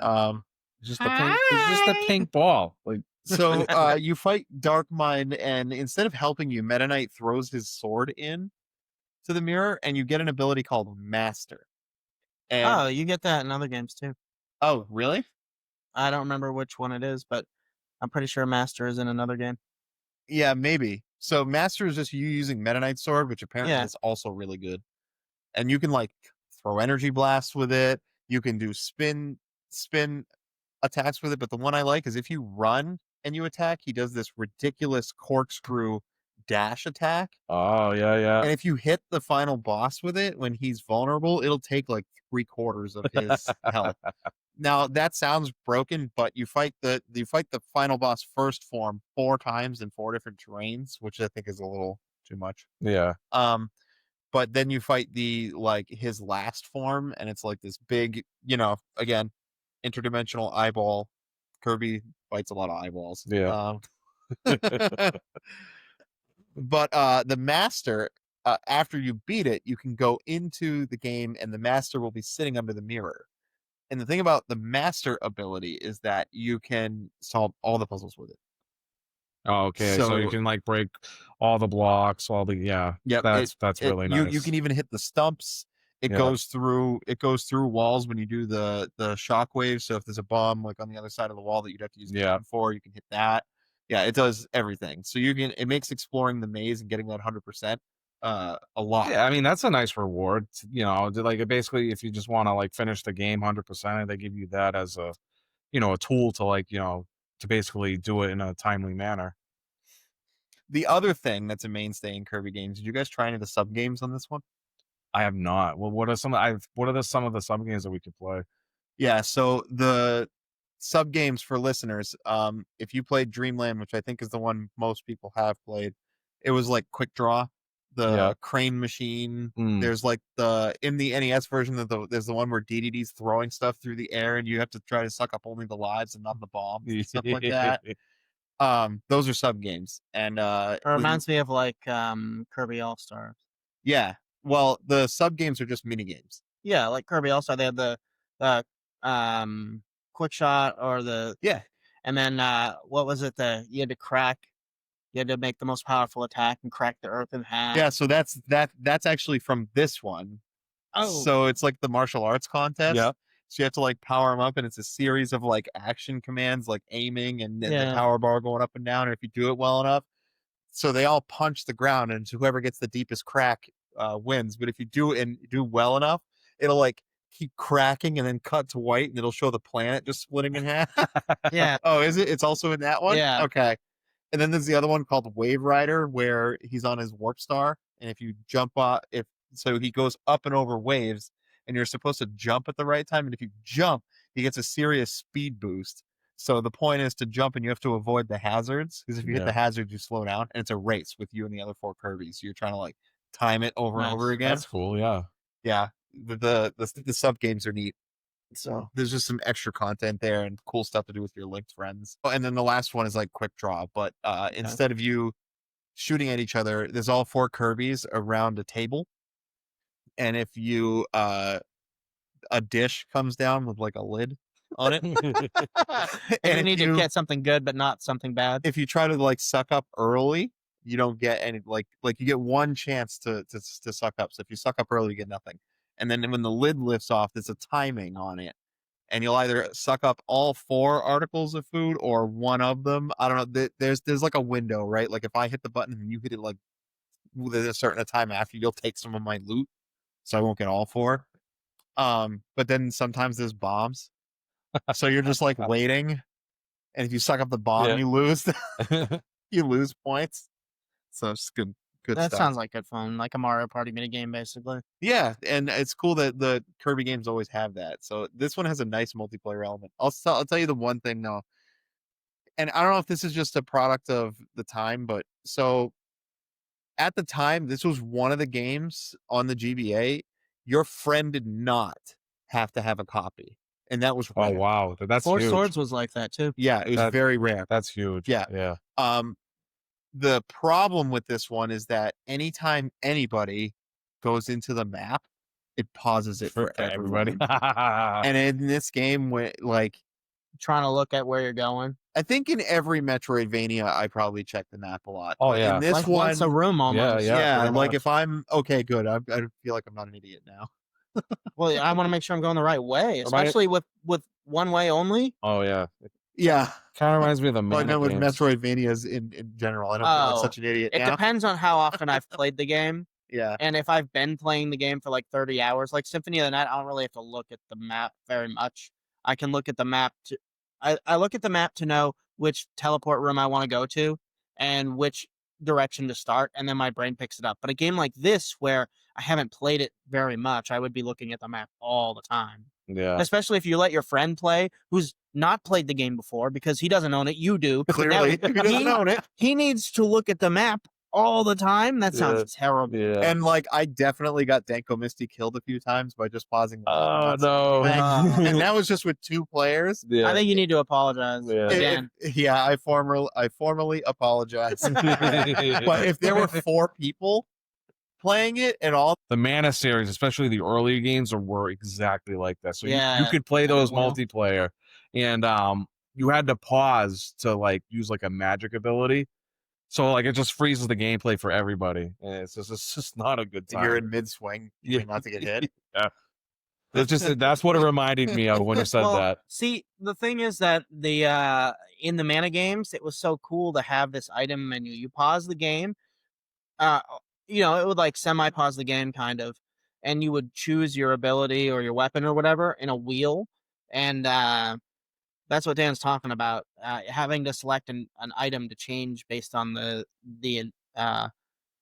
it's just the pink ball. Like,
So you fight Dark Mind, and instead of helping you, Meta Knight throws his sword in to the mirror, and you get an ability called Master. And
Oh, you get that in other games too.
oh, really?
I don't remember which one it is, but I'm pretty sure Master is in another game.
Yeah, maybe. So Master is just you using Meta Knight's sword, which apparently
Yeah.
is also really good. And you can like throw energy blasts with it. You can do spin attacks with it. But the one I like is if you run and you attack, he does this ridiculous corkscrew dash attack.
oh yeah.
And if you hit the final boss with it when he's vulnerable, it'll take like 3/4 of his health. Now that sounds broken, but you fight the final boss first form 4 times in 4 different terrains, which I think is a little too much.
Yeah.
But then you fight his last form, and it's like this big, again, interdimensional eyeball. Kirby fights a lot of eyeballs.
Yeah.
But the master, after you beat it, you can go into the game, and the master will be sitting under the mirror. And the thing about the master ability is that you can solve all the puzzles with it.
Oh, okay. So you can like break all the blocks, all the
Yep,
that's really nice.
You can even hit the stumps. It
Yeah.
goes through walls when you do the shockwave. So if there's a bomb like on the other side of the wall that you'd have to use the
Yeah.
button for, you can hit that. Yeah, it does everything. So it makes exploring the maze and getting that 100% a lot.
Yeah, I mean that's a nice reward. Like basically if you just want to like finish the game 100%, they give you that as a a tool to like to basically do it in a timely manner.
The other thing that's a mainstay in Kirby games, did you guys try any of the sub games on this one?
I have not. Well, what are some of the sub games that we could play?
Yeah, so the sub games for listeners, if you played Dreamland, which I think is the one most people have played, it was like Quick Draw, the crane machine. There's like in the NES version there's the one where Diddy's throwing stuff through the air, and you have to try to suck up only the lives and not the bombs and stuff like that. Those are sub games, and
It reminds me of like Kirby All Stars.
Yeah, well, the sub games are just mini games.
Yeah, like Kirby All Star, they had the quick shot or and then what was it? You had to crack. You had to make the most powerful attack and crack the earth in half.
Yeah, so that's actually from this one.
Oh,
So it's like the martial arts contest.
Yeah.
So you have to like power them up, and it's a series of like action commands, like aiming and then the
Yeah.
power bar going up and down. And if you do it well enough, so they all punch the ground, and whoever gets the deepest crack wins. But if you do well enough, it'll like keep cracking and then cut to white, and it'll show the planet just splitting in half.
yeah.
Oh, is it? It's also in that one?
Yeah.
Okay. And then there's the other one called Wave Rider, where he's on his warp star, and if you jump so he goes up and over waves, and you're supposed to jump at the right time, and if you jump, he gets a serious speed boost. So the point is to jump and you have to avoid the hazards, because if you hit
Yeah.
the hazards, you slow down, and it's a race with you and the other 4 Kirby's. So you're trying to like time it over and
Nice.
over again.
That's cool. Yeah.
Yeah, the sub games are neat. So there's just some extra content there and cool stuff to do with your linked friends. Oh, and then the last one is like quick draw, but instead of you shooting at each other, there's all 4 Kirby's around a table, and if you a dish comes down with like a lid on it,
If
and
you need to get something good but not something bad.
if you try to like suck up early, you don't get any like you get one chance to suck up. So if you suck up early, you get nothing. And then when the lid lifts off, there's a timing on it, and you'll either suck up all 4 articles of food or one of them. I don't know. There's like a window, right? Like if I hit the button and you hit it like within a certain time after, you'll take some of my loot, so I won't get all 4. But then sometimes there's bombs, so you're just like waiting, and if you suck up the bomb,
Yeah.
you lose. You lose points. So it's good
That
stuff.
sounds like good fun, like a Mario Party minigame, basically.
Yeah, and it's cool that the Kirby games always have that. So this one has a nice multiplayer element. I'll tell you the one thing though, and I don't know if this is just a product of the time, but so at the time, this was one of the games on the GBA. Your friend did not have to have a copy, and that was
Oh
rare.
wow, that's
Four
huge.
Swords was like that too.
Yeah, it was very rare.
That's huge.
Yeah.
Yeah.
The problem with this one is that anytime anybody goes into the map, it pauses it for everybody. And in this game, like
Trying to look at where you're going.
I think in every Metroidvania, I probably check the map a lot.
Oh,
But
yeah.
in this
Like
one,
once a room almost.
yeah,
pretty
like
much.
if I'm okay, good. I feel like I'm not an idiot now.
Well, I want to make sure I'm going the right way, especially with one way only.
Oh yeah.
Yeah,
Kind of reminds me of the
well, I
Manic
know with
games.
Metroidvanias in general. I don't feel like
Oh,
such an idiot
It
now.
depends on how often I've played the game.
Yeah,
And if I've been playing the game for like 30 hours, like Symphony of the Night, I don't really have to look at the map very much. I can look at the map to I look at the map to know which teleport room I want to go to and which direction to start, and then my brain picks it up. But a game like this, where I haven't played it very much, I would be looking at the map all the time.
Yeah.
Especially if you let your friend play who's not played the game before because he doesn't own it, you do.
clearly,
Now,
he doesn't own it.
he needs to look at the map all the time. That sounds terrible.
Yeah.
And like, I definitely got Danko Misty killed a few times by just pausing. The
Oh
map.
no.
And that was just with 2 players.
Yeah.
I think you need to apologize
Yeah.
again.
Yeah, I formally apologize. But if there were 4 people playing it and all,
The Mana series, especially the earlier games, were exactly like that. So you
Yeah,
could play those
well.
multiplayer, and you had to pause to like use like a magic ability. So like it just freezes the gameplay for everybody, and it's just not a good time.
you're in mid swing,
Yeah.
not to get hit.
Yeah. That's what it reminded me of when you said
Well,
that.
See, the thing is that the in the mana games, it was so cool to have this item menu. You pause the game, it would like semi-pause the game kind of, and you would choose your ability or your weapon or whatever in a wheel, and that's what Dan's talking about. Having to select an item to change based on the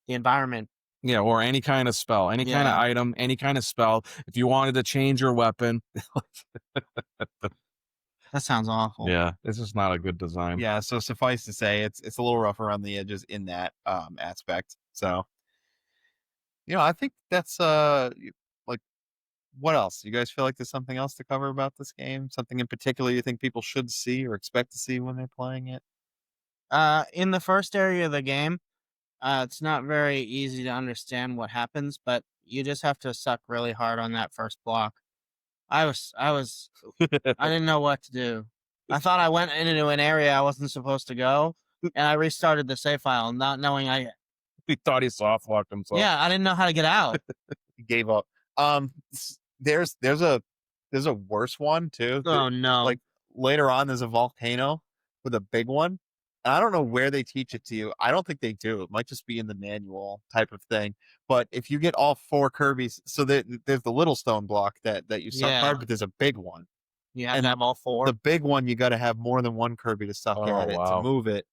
environment.
Yeah, or any kind of spell, any kind of
Yeah.
item, any kind of spell. If you wanted to change your weapon,
That sounds awful.
yeah, it's just not a good design.
Yeah, so suffice to say, it's a little rough around the edges in that aspect. So, I think that's like, what else? You guys feel like there's something else to cover about this game? Something in particular you think people should see or expect to see when they're playing it?
In the first area of the game, it's not very easy to understand what happens, but you just have to suck really hard on that first block. I didn't know what to do. I thought I went into an area I wasn't supposed to go, and I restarted the save file, not knowing
He thought he soft locked himself.
Yeah, I didn't know how to get out.
He gave up. There's a worse one too.
Oh no!
Like later on, there's a volcano with a big one. And I don't know where they teach it to you. I don't think they do. It might just be in the manual type of thing. But if you get all 4 Kirby's, so there's the little stone block that you suck hard, but there's a big one.
You have to have all 4.
The big one, you got to have more than 1 Kirby to suck at it to move it.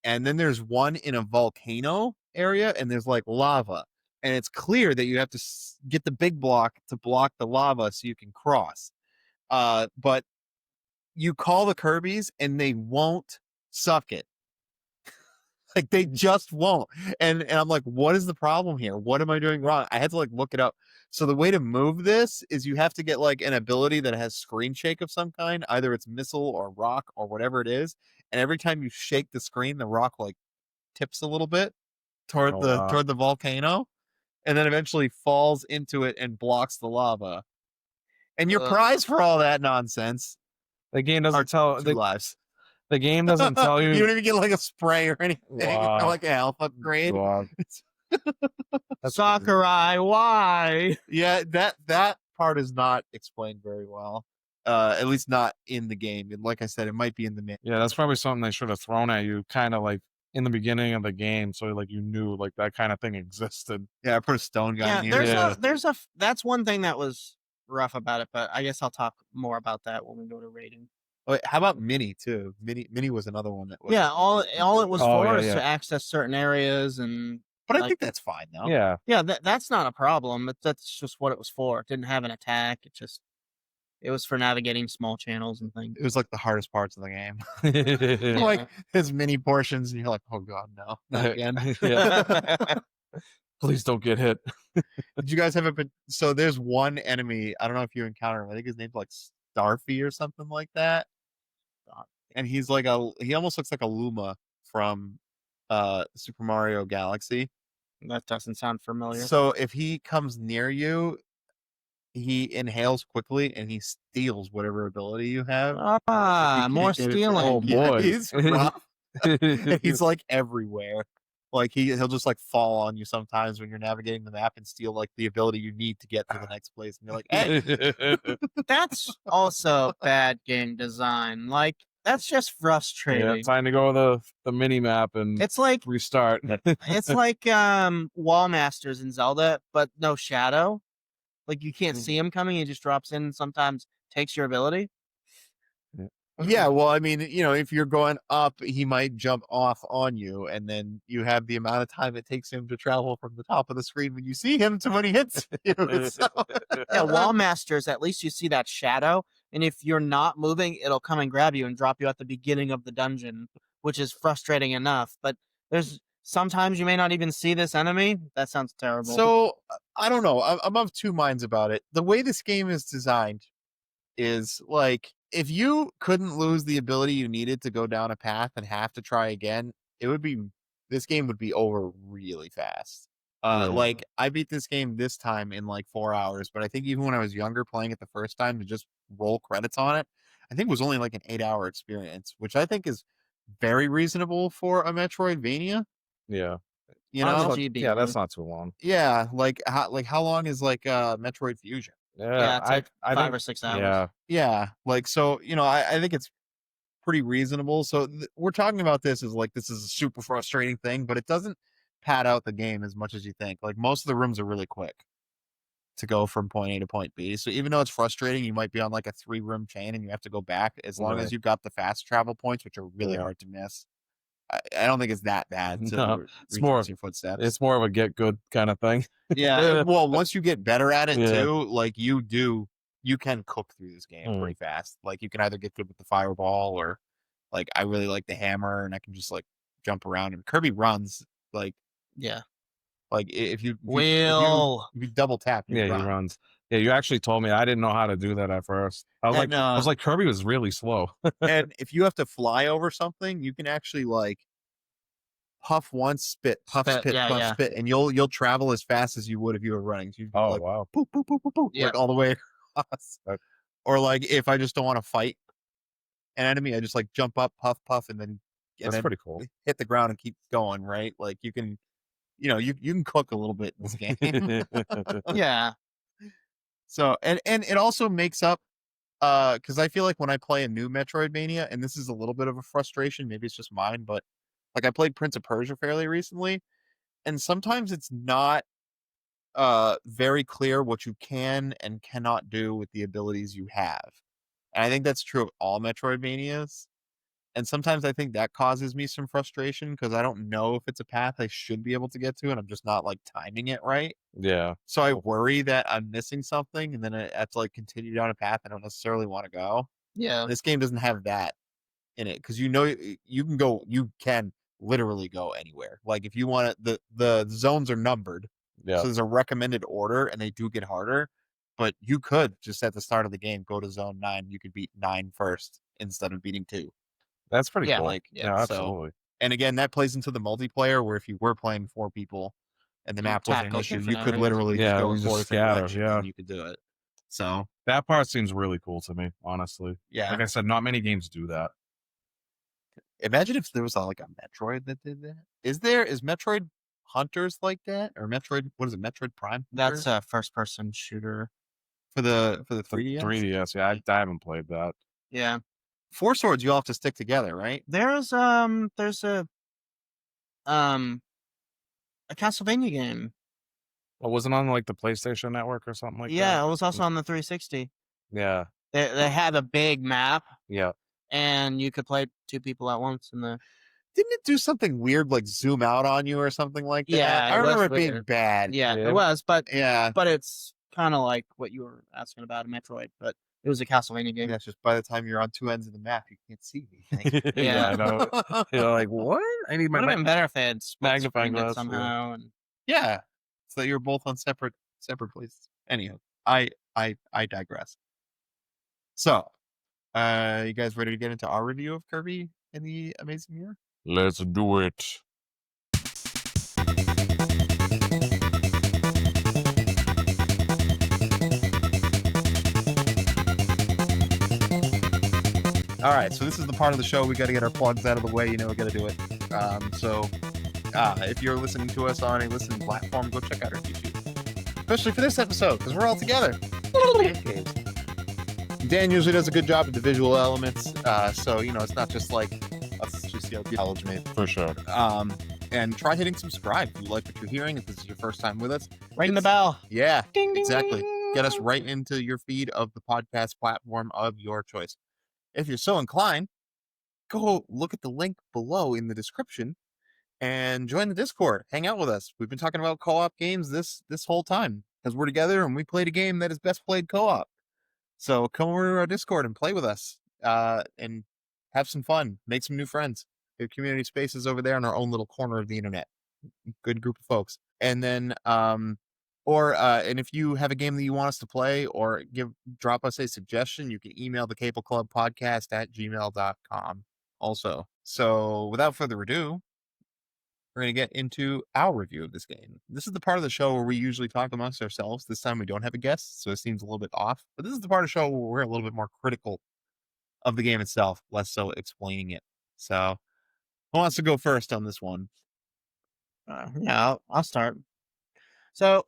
And then there's one in a volcano area, and there's like lava. And it's clear that you have to get the big block to block the lava so you can cross. But you call the Kirby's and they won't suck it. Like they just won't. And I'm like, what is the problem here? What am I doing wrong? I had to like look it up. So the way to move this is you have to get like an ability that has screen shake of some kind. Either it's missile or rock or whatever it is. And every time you shake the screen, the rock like tips a little bit toward toward the volcano, and then eventually falls into it and blocks the lava. And your prize for all that nonsense
The game doesn't
are
tell
2 lives.
the game doesn't tell
You
you.
don't even get like a spray or anything.
Wow.
Or like a health upgrade.
Wow.
Sakurai, why?
Yeah, that part is not explained very well. At least not in the game. And like I said, it might be in the main.
Yeah, that's probably something they should have thrown at you, kind of like in the beginning of the game, so like you knew like that kind of thing existed.
Yeah, I put a stone guy
Yeah,
in
there's
here.
that's one thing that was rough about it, but I guess I'll talk more about that when we go to rating.
Wait, how about Mini too? Mini was another one that was.
Yeah, all it was
Oh,
for
yeah,
is
yeah.
to access certain areas, and
But I
like-
think that's fine though.
Yeah.
yeah, that's not a problem. That's just what it was for. It didn't have an attack. It was for navigating small channels and things.
It was like the hardest parts of the game.
Yeah.
Like his mini portions, and you're like, oh god, no, not again.
Yeah. Please don't get hit.
Did you guys have a? So there's one enemy. I don't know if you encounter him. I think his name's like Starfy or something like that. And he's like he almost looks like a Luma from Super Mario Galaxy.
That doesn't sound familiar.
So if he comes near you, he inhales quickly and he steals whatever ability you have.
Ah,
You
more
can't get it.
stealing.
Oh,
Yeah,
boy.
he's rough. And he's like everywhere. Like he'll just like fall on you sometimes when you're navigating the map and steal like the ability you need to get to the next place. And you're like, hey,
That's also bad game design. Like that's just
Yeah,
frustrating.
time to go to the mini map and
It's like
restart.
it's like wall masters in Zelda, but no shadow. Like you can't see him coming; he just drops in and sometimes takes your ability.
yeah, well, I mean, you know, if you're going up, he might jump off on you, and then you have the amount of time it takes him to travel from the top of the screen when you see him to when he hits you. So,
Yeah, wall masters. At least you see that shadow, and if you're not moving, it'll come and grab you and drop you at the beginning of the dungeon, which is frustrating enough. But there's sometimes you may not even see this enemy. That sounds terrible.
so I don't know. I'm of 2 minds about it. The way this game is designed is like if you couldn't lose the ability you needed to go down a path and have to try again, this game would be over really fast. Like I beat this game this time in like 4 hours, but I think even when I was younger playing it the first time to just roll credits on it, I think it was only like an 8-hour experience, which I think is very reasonable for a Metroidvania.
Yeah.
You
Why
know,
would you be
Yeah, that's
long?
not too long.
yeah, like how long is like Metroid Fusion?
Yeah, it's like
I
5
think,
or 6 hours.
yeah.
Yeah, like so, you know, I think it's pretty reasonable. So we're talking about this as like this is a super frustrating thing, but it doesn't pad out the game as much as you think. Like most of the rooms are really quick to go from point A to point B. So even though it's frustrating, you might be on like a 3-room chain and you have to go back as long as
Right.
you've got the fast travel points, which are really
Yeah.
hard to miss. I don't think it's that bad to
No, it's
retrace
more-
your footsteps.
It's more of a get good kind of thing.
Yeah. Well, once you get better at it
Yeah.
too, like you can cook through this game pretty fast. Like you can either get good with the fireball or like I really like the hammer and I can just like jump around and Kirby runs
Yeah.
like if you
Will.
if you double tap, you
Yeah,
run.
he runs. Yeah, you actually told me. I didn't know how to do that at first. I was
And,
like, Kirby was really slow.
and if you have to fly over something, you can actually like puff once, spit, puff,
Spit,
spit,
yeah,
puff,
yeah.
spit, and you'll travel as fast as you would if you were running. So you'd be
Oh
like
wow.
boop, boop, boop, boop, boop,
Yeah.
like all the way across.
That-
Or like if I just don't want to fight an enemy, I just like jump up, puff, puff, and then
That's pretty cool.
hit the ground and keep going, right? Like you can, you know, you can cook a little bit in this game.
Yeah.
So and it also makes up because I feel like when I play a new Metroidvania, and this is a little bit of a frustration, maybe it's just mine, but like I played Prince of Persia fairly recently, and sometimes it's not very clear what you can and cannot do with the abilities you have. And I think that's true of all Metroidvanias. And sometimes I think that causes me some frustration because I don't know if it's a path I should be able to get to, and I'm just not like timing it right.
Yeah.
So I worry that I'm missing something, and then I have to like continue down a path I don't necessarily want to go.
Yeah.
This game doesn't have that in it because you can literally go anywhere. Like if you want it, the zones are numbered,
Yeah,
so there's a recommended order, and they do get harder. But you could just at the start of the game go to zone 9. You could beat 9 first instead of beating 2.
that's pretty
Yeah,
cool.
Like
Yeah,
so,
absolutely.
and again, that plays into the multiplayer where if you were playing 4 people and the map wasn't an
tackle
issue, you
different
could
areas.
literally just
Yeah,
go
we
in
just
4 different
scatter,
directions
yeah.
and you could do it. So
That part seems really cool to me, honestly.
yeah,
Like I said, not many games do that.
imagine if there was like a Metroid that did that. Is Metroid Hunters like that, or Metroid? What is it? Metroid Prime
That's
Hunters
a first-person shooter.
for the
The
3DS.
3DS, yeah, I haven't played that.
Yeah.
4 swords you all have to stick together, right?
There's a Castlevania game.
Well, wasn't on like the PlayStation Network or something like
Yeah,
that?
it was also on the 360.
Yeah,
They had a big map,
yeah.
and you could play 2 people at once in the.
Didn't it do something weird like zoom out on you or something like that?
Yeah,
I
it was
remember it being
weird.
bad.
Yeah,
Yeah.
it was, but
Yeah.
it's kind of like what you were asking about a Metroid, but it was a Castlevania game.
Yeah, it's just by the time you're on 2 ends of the map, you can't see anything.
Yeah, I know. You're like, what? I need my
Would have been better if they had
magnifying
magnifying it
glass, yeah.
somehow. And
Yeah. So you're both on separate places. Anyhow, I digress. So, you guys ready to get into our review of Kirby and the Amazing Mirror?
Let's do it.
All right, so this is the part of the show we got to get our plugs out of the way. You know, we got to do it. If you're listening to us on a listening platform, go check out our YouTube, especially for this episode because we're all together. Dan usually does a good job with the visual elements, so you know it's not just like us just acknowledgement.
For sure.
And try hitting subscribe if you like what you're hearing. If this is your first time with us,
ring the bell.
yeah,
Ding, ding,
exactly.
ding.
Get us right into your feed of the podcast platform of your choice. If you're so inclined, go look at the link below in the description and join the Discord. Hang out with us. We've been talking about co-op games this whole time because we're together and we played a game that is best played co-op. So come over to our Discord and play with us and have some fun. Make some new friends. We have community spaces over there in our own little corner of the internet. Good group of folks. And then and if you have a game that you want us to play or drop us a suggestion, you can email the Cable Club podcast at gmail.com also. So without further ado, we're going to get into our review of this game. This is the part of the show where we usually talk amongst ourselves. This time we don't have a guest, so it seems a little bit off. But this is the part of the show where we're a little bit more critical of the game itself, less so explaining it. So who wants to go first on this one?
Yeah, I'll start. So,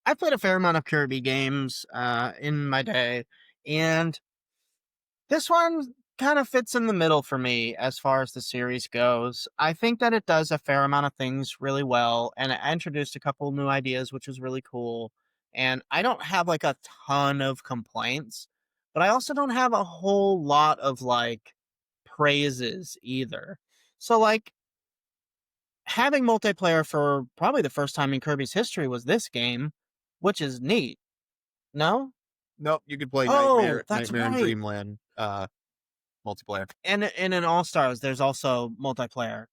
I played a fair amount of Kirby games in my day, and this one kind of fits in the middle for me as far as the series goes. I think that it does a fair amount of things really well, and it introduced a couple new ideas, which was really cool. And I don't have like a ton of complaints, but I also don't have a whole lot of like praises either. So, like, having multiplayer for probably the first time in Kirby's history was this game, which is neat. No?
Nope, you could play
Oh,
Nightmare
that's
in
right.
Dreamland multiplayer.
And in All Stars, there's also multiplayer.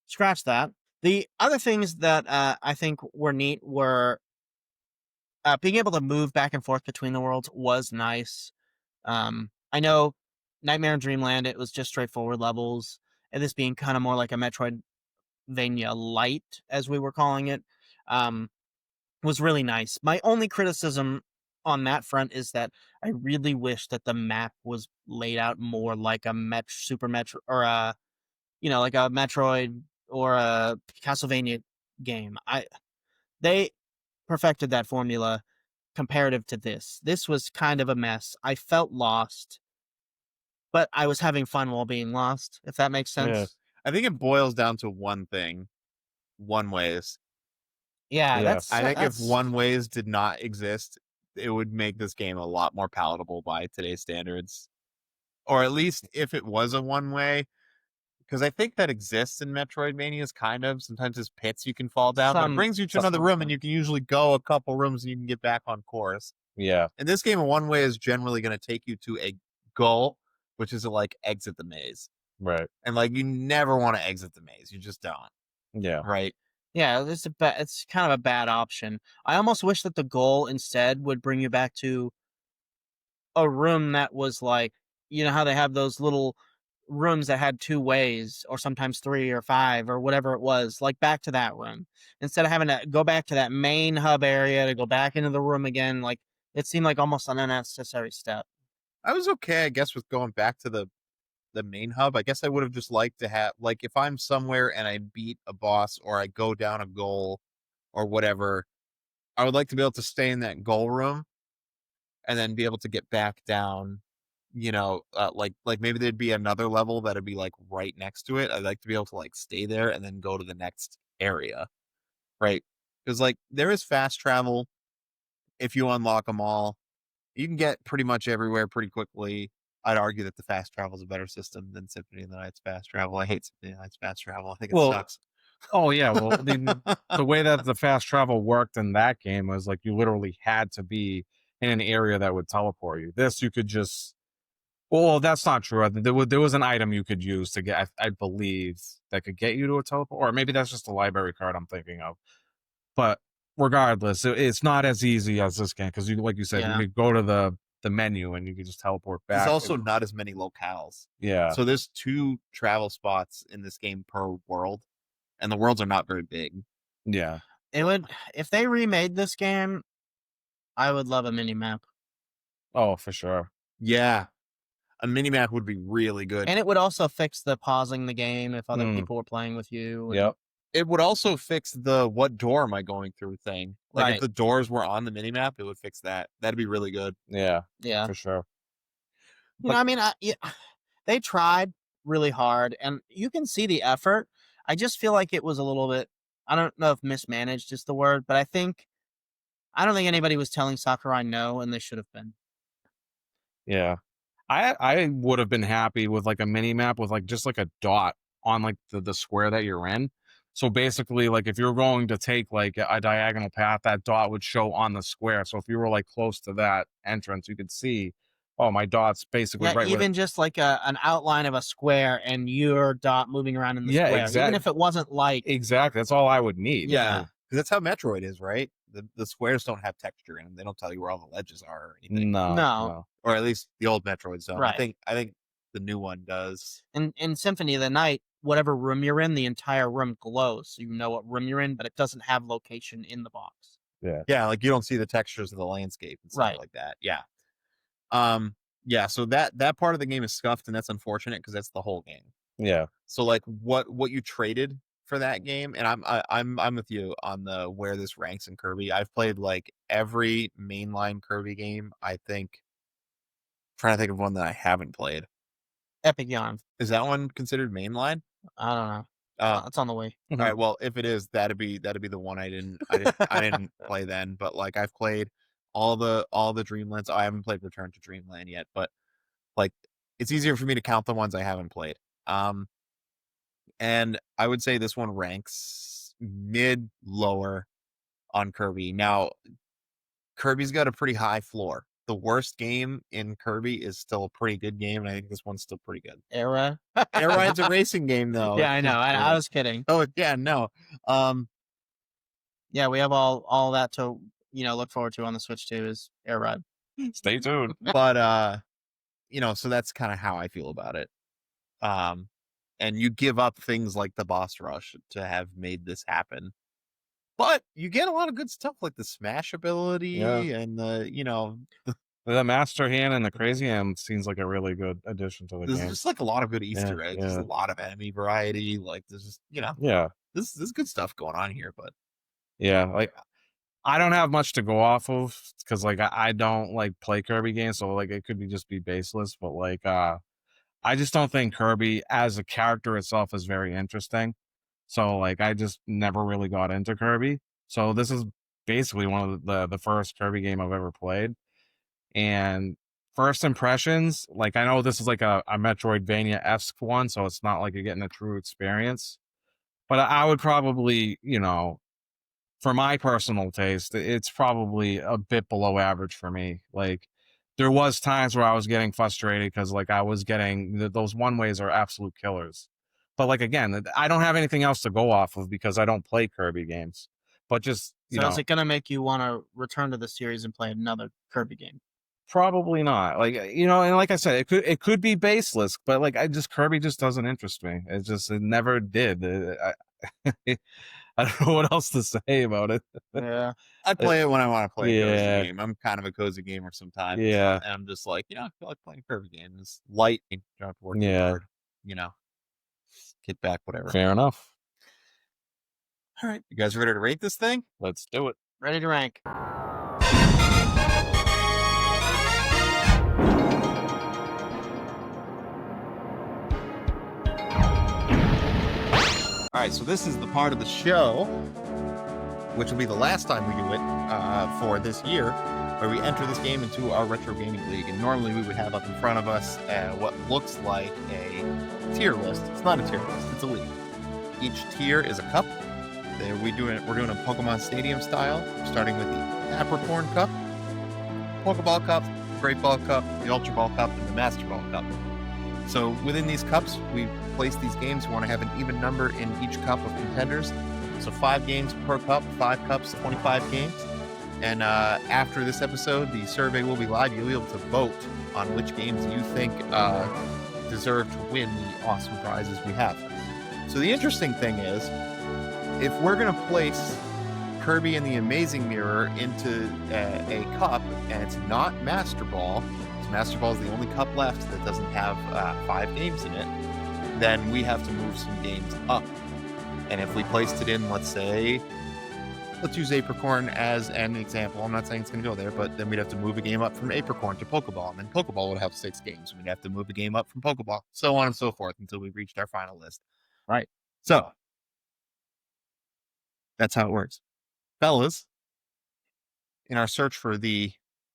Scratch that. The other things that I think were neat were being able to move back and forth between the worlds was nice. I know Nightmare in Dreamland, it was just straightforward levels, and this being kind of more like a Metroidvania light, as we were calling it, was really nice. My only criticism on that front is that I really wish that the map was laid out more like a Super Metro or a like a Metroid or a Castlevania game. They perfected that formula comparative to this. This was kind of a mess. I felt lost, but I was having fun while being lost, if that makes sense.
Yeah.
I think it boils down to one thing: one ways.
Yeah,
Yeah.
I think if one ways did not exist, it would make this game a lot more palatable by today's standards. Or at least if it was a one way, because I think that exists in Metroidvanias, kind of. Sometimes there's pits you can fall down, but it brings you to another room, and you can usually go a couple rooms and you can get back on course.
Yeah.
In this game, a one way is generally going to take you to a goal, which is to like exit the maze.
Right.
And like you never want to exit the maze. You just don't.
Yeah.
Right.
Yeah, it's kind of a bad option. I almost wish that the goal instead would bring you back to a room that was like, you know how they have those little rooms that had 2 ways or sometimes 3 or 5 or whatever it was, like back to that room. Instead of having to go back to that main hub area to go back into the room again, like it seemed like almost an unnecessary step.
I was okay, I guess, with going back to the main hub. I guess I would have just liked to have like if I'm somewhere and I beat a boss or I go down a goal or whatever, I would like to be able to stay in that goal room and then be able to get back down, like maybe there'd be another level that'd be like right next to it. I'd like to be able to like stay there and then go to the next area, right? Because like there is fast travel if you unlock them all. You can get pretty much everywhere pretty quickly. I'd argue that the fast travel is a better system than Symphony of the Night's fast travel. I hate Symphony of the Night's fast travel. I think it
Well,
sucks.
Oh yeah, well the way that the fast travel worked in that game was like you literally had to be in an area that would teleport you. This you could just well, that's not true. There was an item you could use to get, I believe, that could get you to a teleport, or maybe that's just a library card I'm thinking of. But regardless, it's not as easy as this game because, like you said, you
Yeah.
could go to the menu and you could just teleport back.
There's also not as many locales.
Yeah.
So there's 2 travel spots in this game per world, and the worlds are not very big.
Yeah.
It would if they remade this game, I would love a mini map.
Oh, for sure.
Yeah. A mini map would be really good.
And it would also fix the pausing the game if other
Mm.
people were playing with you.
Yep.
It would also fix the what door am I going through thing. Like
Right.
if the doors were on the mini map, it would fix that. That'd be really good.
Yeah.
Yeah.
For sure.
You know, I mean, they tried really hard, and you can see the effort. I just feel like it was a little bit. I don't know if mismanaged is the word, but I don't think anybody was telling Sakurai no, and they should have been.
Yeah. I would have been happy with like a mini map with like just like a dot on like the square that you're in. So basically, like if you're going to take like a diagonal path, that dot would show on the square. So if you were like close to that entrance, you could see, oh, my dot's basically
Yeah,
right where.
even just like an outline of a square and your dot moving around in the
Yeah,
square, even
exact-
if it wasn't like
Exactly. That's all I would need.
Yeah.
Because that's how Metroid is, right? The squares don't have texture in them. They don't tell you where all the ledges are or anything.
No.
Or at least the old Metroids don't.
Right.
I think the new one does.
In Symphony of the Night, whatever room you're in, the entire room glows, so you know what room you're in, but it doesn't have location in the box.
Yeah.
Yeah, like you don't see the textures of the landscape and stuff
Right.
like that. Yeah. Yeah, so that part of the game is scuffed, and that's unfortunate because that's the whole game.
Yeah.
So like what you traded for that game, and I'm with you on the where this ranks in Kirby. I've played like every mainline Kirby game. I think. Trying to think of one that I haven't played.
Epic Yarn.
Is that one considered mainline?
I don't know. It's on the way.
All right. Well, if it is, that'd be the one I didn't play then. But like I've played all the Dreamlands. I haven't played Return to Dreamland yet, but like it's easier for me to count the ones I haven't played. And I would say this one ranks mid lower on Kirby. Now, Kirby's got a pretty high floor. The worst game in Kirby is still a pretty good game, and I think this one's still pretty good.
Era.
Air Ride's a racing game, though.
Yeah, I know. I was kidding.
Oh yeah, no.
Yeah, we have all that to look forward to on the Switch too. Is Air Ride.
Stay tuned.
But so that's kind of how I feel about it. And you give up things like the boss rush to have made this happen. But you get a lot of good stuff like the smash ability and
the master hand and the crazy hand seems like a really good addition to the
there's
game.
just like a lot of good Easter eggs. There's a lot of enemy variety. Like there's just this is good stuff going on here. But
like I don't have much to go off of because like I don't like play Kirby games, so like it could be just be baseless. But like I just don't think Kirby as a character itself is very interesting. So like I just never really got into Kirby. So this is basically one of the first Kirby game I've ever played. And first impressions, like I know this is like a Metroidvania-esque one, so it's not like you're getting a true experience. But I would probably, for my personal taste, it's probably a bit below average for me. Like there was times where I was getting frustrated because like I was getting those one ways are absolute killers. But like again, I don't have anything else to go off of because I don't play Kirby games. But just
So is it going to make you want to return to the series and play another Kirby game?
probably not. Like and like I said, it could be baseless, but like Kirby just doesn't interest me. It never did. I don't know what else to say about it.
Yeah.
I play it when I want to play a cozy
Yeah.
game. I'm kind of a cozy gamer sometimes.
Yeah.
And I'm just like, I feel like playing a Kirby game. It's light. You don't have to work too
Yeah.
hard. Get back, whatever.
Fair enough.
All right. You guys ready to rate this thing?
Let's do it.
Ready to rank.
All right, so this is the part of the show, which will be the last time we do it for this year, where we enter this game into our Retro Gaming League. And normally we would have up in front of us what looks like a tier list. It's not a tier list, it's a league. Each tier is a cup. We're doing a Pokemon Stadium style, starting with the Apricorn Cup, Pokeball Cup, Great Ball Cup, the Ultra Ball Cup, and the Master Ball Cup. So within these cups, we place these games. We want to have an even number in each cup of contenders. So 5 games per cup, 5 cups, 25 games. And after this episode, the survey will be live. You'll be able to vote on which games you think deserve to win the awesome prizes we have. So the interesting thing is, if we're going to place Kirby and the Amazing Mirror into a cup, and it's not Master Ball, because Master Ball is the only cup left that doesn't have 5 games in it, then we have to move some games up. And if we placed it in, let's use Apricorn as an example. I'm not saying it's going to go there, but then we'd have to move a game up from Apricorn to Pokeball, and then Pokeball would have 6 games. We'd have to move a game up from Pokeball, so on and so forth, until we reached our final list. Right. So that's how it works. Fellas, in our search for the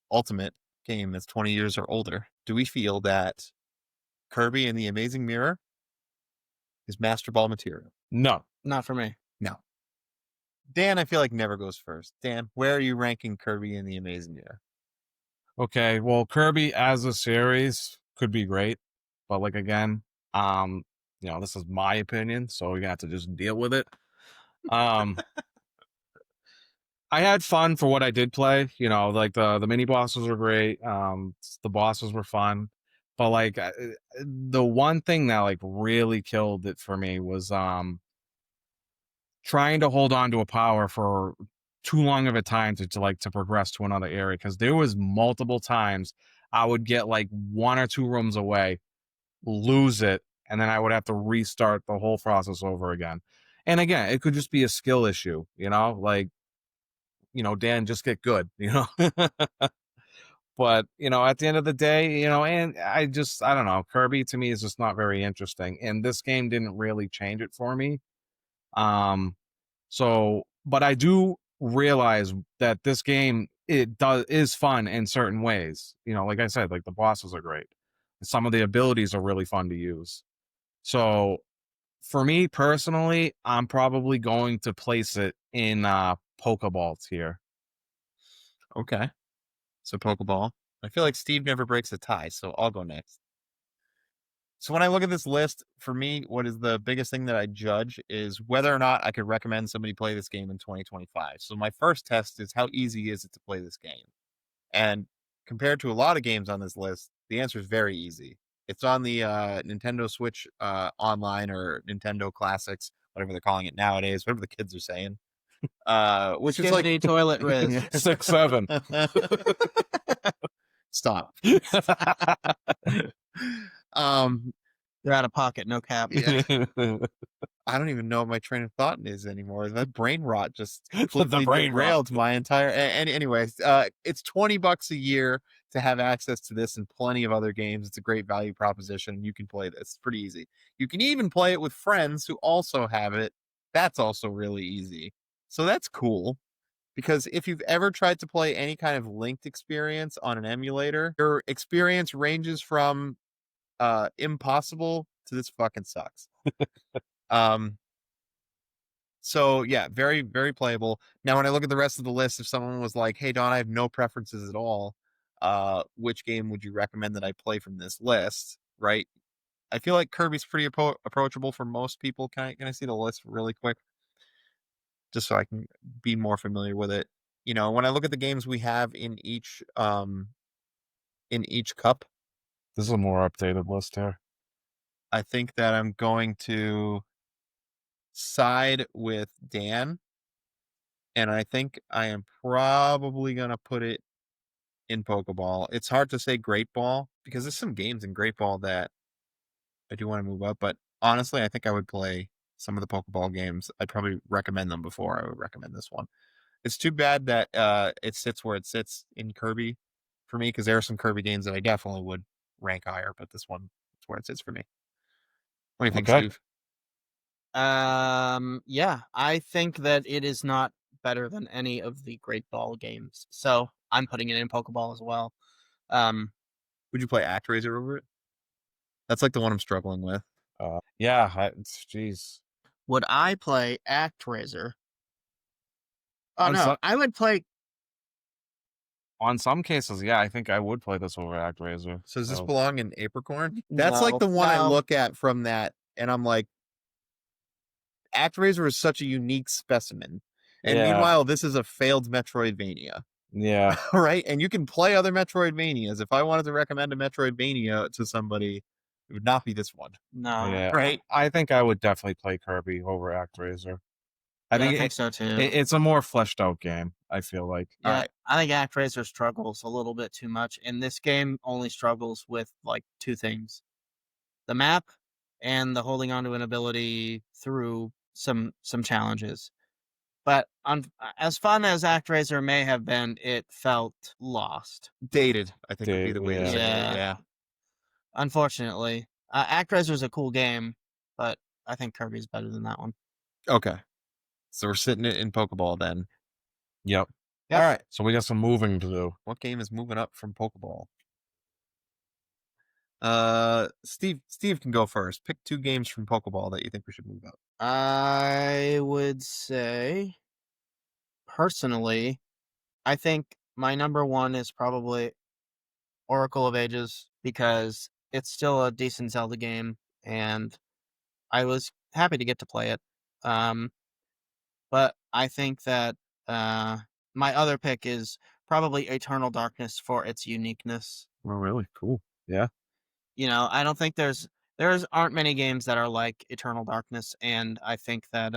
ultimate game that's 20 years or older, do we feel that Kirby and the Amazing Mirror is Master Ball material?
No.
Not for me.
No. Dan, I feel like never goes first. Dan, where are you ranking Kirby and the Amazing Mirror?
Okay, well, Kirby as a series could be great, but like again, this is my opinion, so we're gonna have to just deal with it. I had fun for what I did play. Like the mini bosses were great. The bosses were fun, but like the one thing that like really killed it for me was trying to hold on to a power for too long of a time to progress to another area, because there was multiple times I would get like 1 or 2 rooms away, lose it, and then I would have to restart the whole process over again. And again, it could just be a skill issue, like Dan, just get good, but at the end of the day, and I don't know, Kirby to me is just not very interesting, and this game didn't really change it for me. But I do realize that this game is fun in certain ways. Like I said, like the bosses are great. Some of the abilities are really fun to use. So for me personally, I'm probably going to place it in Pokeball tier.
Okay. So Pokeball. I feel like Steve never breaks a tie, so I'll go next. So when I look at this list, for me, what is the biggest thing that I judge is whether or not I could recommend somebody play this game in 2025. So my first test is how easy is it to play this game? And compared to a lot of games on this list, the answer is very easy. It's on the Nintendo Switch Online or Nintendo Classics, whatever they're calling it nowadays, whatever the kids are saying. Which is like
toilet Riz.
6, 7.
Stop.
They're out of pocket, no cap.
Yeah. I don't even know what my train of thought is anymore. That brain rot just completely derailed my entire. Anyways, it's $20 a year to have access to this and plenty of other games. It's a great value proposition. You can play this. It's pretty easy. You can even play it with friends who also have it. That's also really easy. So that's cool. Because if you've ever tried to play any kind of linked experience on an emulator, your experience ranges from impossible to this fucking sucks. So yeah, very, very playable. Now, when I look at the rest of the list, if someone was like, hey, Don, I have no preferences at all, which game would you recommend that I play from this list, right? I feel like Kirby's pretty approachable for most people. Can I see the list really quick, just so I can be more familiar with it? When I look at the games we have in each cup,
This is a more updated list here.
I think that I'm going to side with Dan, and I think I am probably gonna put it in Pokeball. It's hard to say Great Ball because there's some games in Great Ball that I do want to move up, but honestly, I think I would play some of the Pokeball games. I'd probably recommend them before I would recommend this one. It's too bad that it sits where it sits in Kirby for me, because there are some Kirby games that I definitely would rank higher, but this one is where it sits for me. What do you think,
Okay.
Steve?
Yeah, I think that it is not better than any of the Great Ball games. So I'm putting it in Pokeball as well.
Would you play ActRaiser over it? That's like the one I'm struggling with.
Yeah, jeez.
Would I play ActRaiser? Oh
On
no,
some
I would play.
on some cases, yeah, I think I would play this over ActRaiser.
So does this
So,
belong in Apricorn? That's like
No,
the one I
no.
look at from that, and I'm like, ActRaiser is such a unique specimen. And
yeah,
meanwhile, this is a failed Metroidvania,
yeah.
right? And you can play other Metroidvanias. If I wanted to recommend a Metroidvania to somebody, it would not be this one,
No.
Yeah,
right?
I think I would definitely play Kirby over ActRaiser. I
Yeah, I
think
think so too.
it's a more fleshed out game. I feel like.
All
Yeah,
right.
I think ActRaiser struggles a little bit too much, and this game only struggles with like two things: the map and the holding on to an ability through some challenges. But as fun as ActRaiser may have been, it felt lost.
Dated, I think would be the way to
Yeah.
say it.
Yeah.
Yeah.
Unfortunately, ActRaiser is a cool game, but I think Kirby's better than that one.
Okay. So we're sitting it in Pokeball then.
Yep.
Yep.
All right.
So we got some moving to do.
What game is moving up from Pokeball? Steve can go first. Pick two games from Pokeball that you think we should move up.
I would say, personally, I think my number one is probably Oracle of Ages because it's still a decent Zelda game, and I was happy to get to play it. But I think that my other pick is probably Eternal Darkness for its uniqueness.
Oh, really? Cool. Yeah.
I don't think there's aren't many games that are like Eternal Darkness, and I think that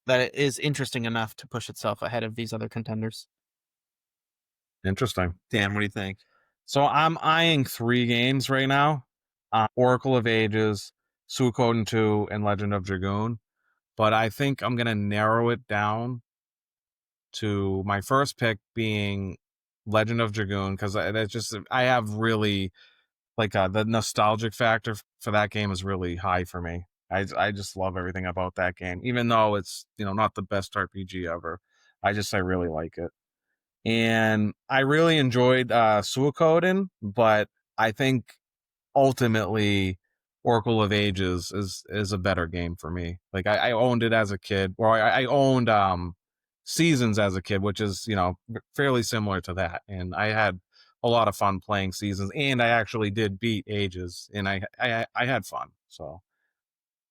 that it is interesting enough to push itself ahead of these other contenders.
Interesting.
Dan, what do you think?
So I'm eyeing 3 games right now: Oracle of Ages, Suikoden 2, and Legend of Dragoon. But I think I'm gonna narrow it down to my first pick being Legend of Dragoon, because I have really like the nostalgic factor for that game is really high for me. I just love everything about that game, even though it's not the best RPG ever. I really like it, and I really enjoyed Suikoden, but I think ultimately Oracle of Ages is a better game for me. Like I owned it as a kid, or I owned Seasons as a kid, which is fairly similar to that, and I had a lot of fun playing Seasons, and I actually did beat Ages, and I had fun. So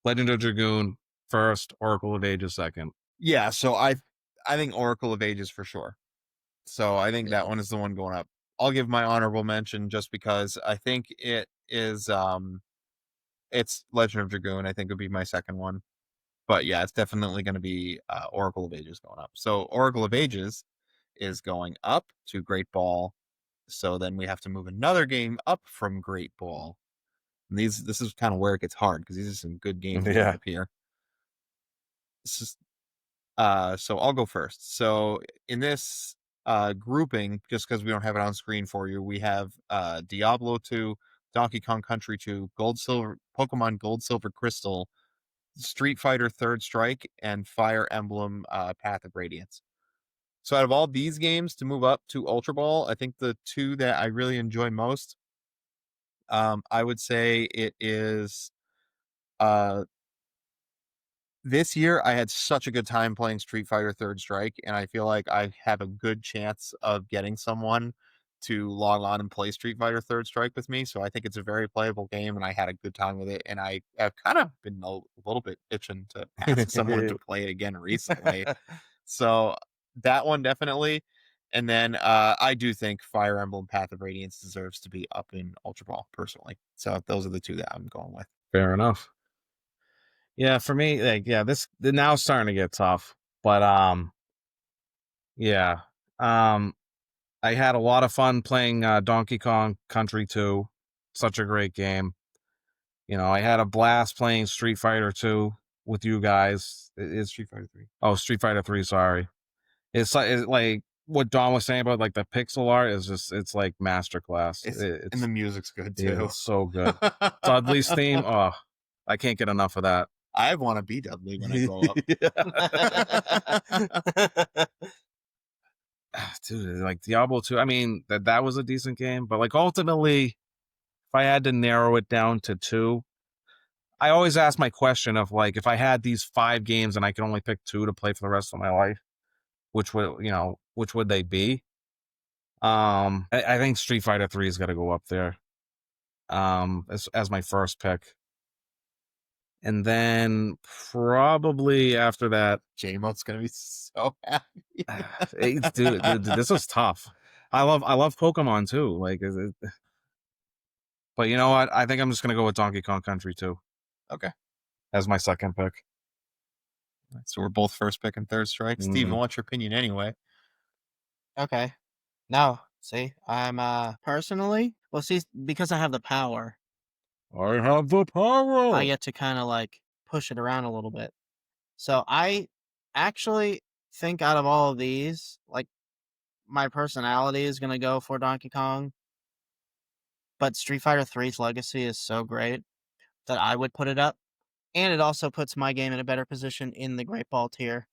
Legend of Dragoon first, Oracle of Ages second.
Yeah, so I think Oracle of Ages for sure. So I think that
Yeah.
one is the one going up. I'll give my honorable mention just because I think it is it's Legend of Dragoon, I think would be my second one. But yeah, it's definitely going to be Oracle of Ages going up. So Oracle of Ages is going up to Great Ball. So then we have to move another game up from Great Ball. And this is kind of where it gets hard because these are some good games we
Yeah.
have here. This is so I'll go first. So in this grouping, just because we don't have it on screen for you, we have Diablo 2, Donkey Kong Country 2, Pokemon Gold, Silver, Crystal, Street Fighter Third Strike, and Fire Emblem Path of Radiance. So out of all these games to move up to Ultra Ball, I think the two that I really enjoy most, I would say it is this year I had such a good time playing Street Fighter Third Strike, and I feel like I have a good chance of getting someone to log on and play Street Fighter Third Strike with me. So I think it's a very playable game, and I had a good time with it. And I have kind of been a little bit itching to ask someone to play it again recently. So that one definitely. And then I do think Fire Emblem Path of Radiance deserves to be up in Ultra Ball personally. So those are the two that I'm going with.
Fair enough. Yeah, for me, like, yeah, this now it's starting to get tough. But yeah. I had a lot of fun playing Donkey Kong Country 2. Such a great game. You know, I had a blast playing Street Fighter 2 with you guys. It's
Street Fighter 3.
Oh, Street Fighter 3, sorry. It's like what Don was saying about like the pixel art is just it's like masterclass.
And the music's good too.
Yeah, it's so good. Dudley's theme, oh, I can't get enough of that.
I want to be Dudley when I grow up.
Dude, like Diablo 2, I mean, that was a decent game, but like ultimately, if I had to narrow it down to 2, I always ask my question of like, if I had these 5 games and I could only pick 2 to play for the rest of my life, which would they be? I think Street Fighter 3 has got to go up there, as my first pick. And then probably after that,
J-Mo's gonna be so happy.
dude, this is tough. I love Pokemon too. Like, but you know what? I think I'm just gonna go with Donkey Kong Country 2.
Okay,
as my second pick.
So we're both first pick and third strike. Steve, I want your opinion anyway.
Okay. No, see, I'm personally, well, see, because I have the power,
I have the power.
I get to kind of like push it around a little bit. So I actually think out of all of these, like, my personality is gonna go for Donkey Kong, but Street Fighter 3's legacy is so great that I would put it up, and it also puts my game in a better position in the Great Ball tier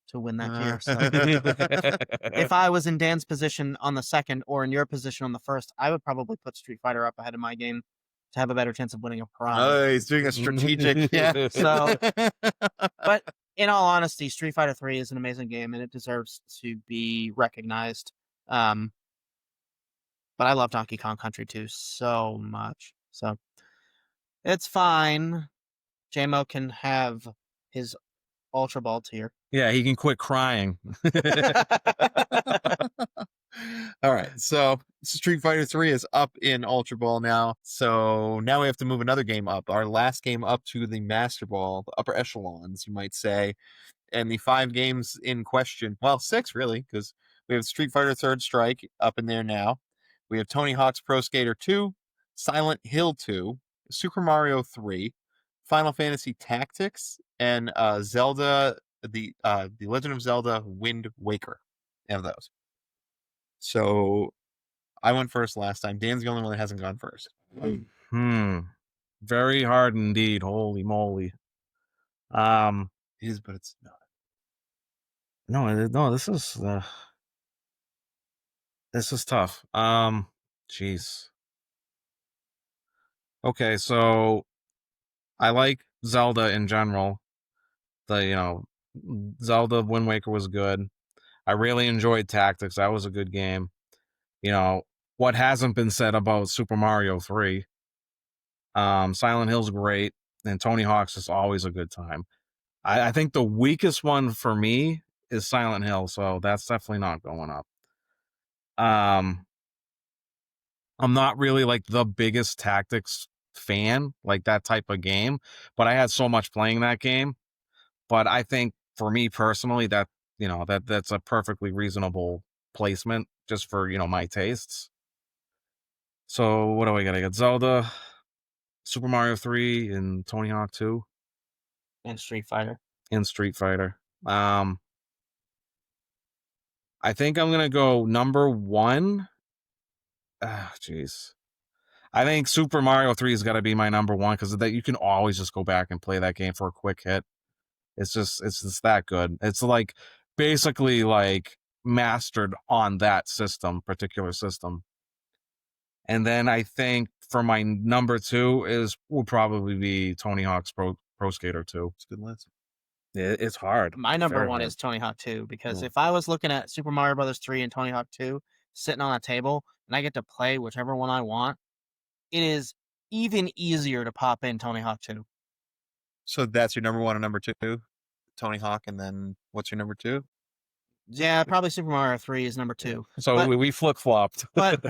to win that tier. So if I was in Dan's position on the second or in your position on the first, I would probably put Street Fighter up ahead of my game to have a better chance of winning a prize.
Oh, he's doing a strategic. Yeah.
So, but in all honesty, Street Fighter 3 is an amazing game and it deserves to be recognized. But I love Donkey Kong Country 2 so much. So it's fine. JMO can have his Ultra Ball tier.
Yeah, he can quit crying.
All right, so Street Fighter 3 is up in Ultra Ball now. So now we have to move another game up. Our last game up to the Master Ball, the upper echelons, you might say. And the 5 games in question, well, 6 really, because we have Street Fighter Third Strike up in there now. We have Tony Hawk's Pro Skater 2, Silent Hill 2, Super Mario 3, Final Fantasy Tactics, and Zelda, the Legend of Zelda Wind Waker. Of those. So I went first last time. Dan's the only one that hasn't gone first.
Very hard indeed. Holy moly.
It is, but it's not.
No, this is tough. Jeez. Okay, so I like Zelda in general. Zelda Wind Waker was good. I really enjoyed Tactics. That was a good game. What hasn't been said about Super Mario 3. Silent Hill's great, and Tony Hawk's is always a good time. I think the weakest one for me is Silent Hill, so that's definitely not going up. I'm not really like the biggest Tactics fan, like that type of game, but I had so much playing that game. But I think for me personally, that's a perfectly reasonable placement just for, my tastes. So what do I got? I got Zelda, Super Mario 3, and Tony Hawk 2.
And Street Fighter.
I think I'm going to go number 1. Jeez. I think Super Mario 3 has got to be my number 1 because that you can always just go back and play that game for a quick hit. It's just that good. It's like basically like mastered on that particular system. And then I think for my number 2 would probably be Tony Hawk's Pro Skater 2.
It's a good list.
It's hard.
My number
Very
one
hard.
is Tony Hawk 2 because
Mm.
if I was looking at Super Mario Brothers 3 and Tony Hawk 2 sitting on a table and I get to play whichever one I want, it is even easier to pop in Tony Hawk 2.
So that's your number one and number two, Tony Hawk, and then what's your number two?
Yeah, probably Super Mario 3 is number 2.
So
But-
we flip flopped.
But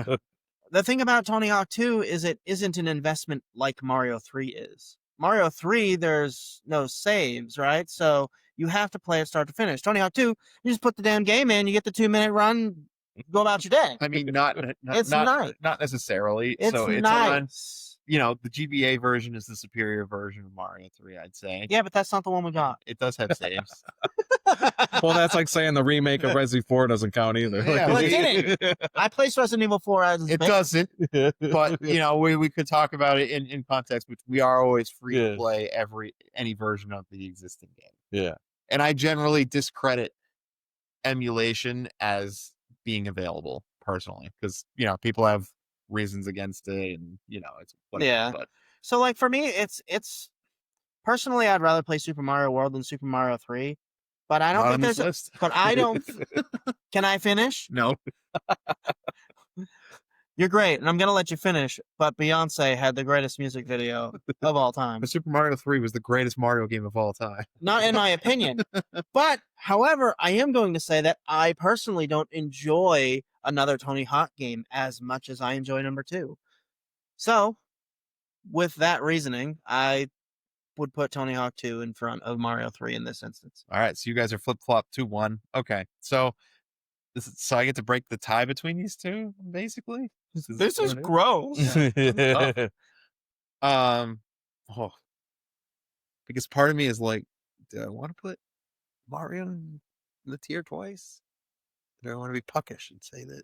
the thing about Tony Hawk 2 is it isn't an investment like Mario 3 is. Mario 3, there's no saves, right? So you have to play it start to finish. Tony Hawk 2, you just put the damn game in, you get the 2-minute run, go about your day.
I mean, not
It's nice.
not necessarily.
It's
so it's on.
nice.
The GBA version is the superior version of Mario 3, I'd say.
Yeah, but that's not the one we got.
It does have saves.
Well, that's like saying the remake of Resident 4 doesn't count either.
Yeah,
Well, it didn't. I placed Resident Evil 4 as
It doesn't, but we could talk about it in context, which we are always free to
Yeah.
play any version of the existing game.
Yeah.
And I generally discredit emulation as being available personally, because people have reasons against it, and it's whatever.
Yeah.
But
So, like, for me, it's personally, I'd rather play Super Mario World than Super Mario 3. But I don't
not
think
on
there's
this list.
but I don't. Can I finish?
No.
You're great, and I'm gonna let you finish. But Beyonce had the greatest music video of all time.
But Super Mario 3 was the greatest Mario game of all time.
Not in my opinion. But, however, I am going to say that I personally don't enjoy another Tony Hawk game as much as I enjoy number 2. So, with that reasoning, I would put Tony Hawk 2 in front of Mario 3 in this instance.
All right, so you guys are flip-flop 2-1. Okay, so so I get to break the tie between these two, basically?
This is
what it
gross.
Oh, because part of me is like, do I want to put Mario in the tier twice? Do I want to be puckish and say that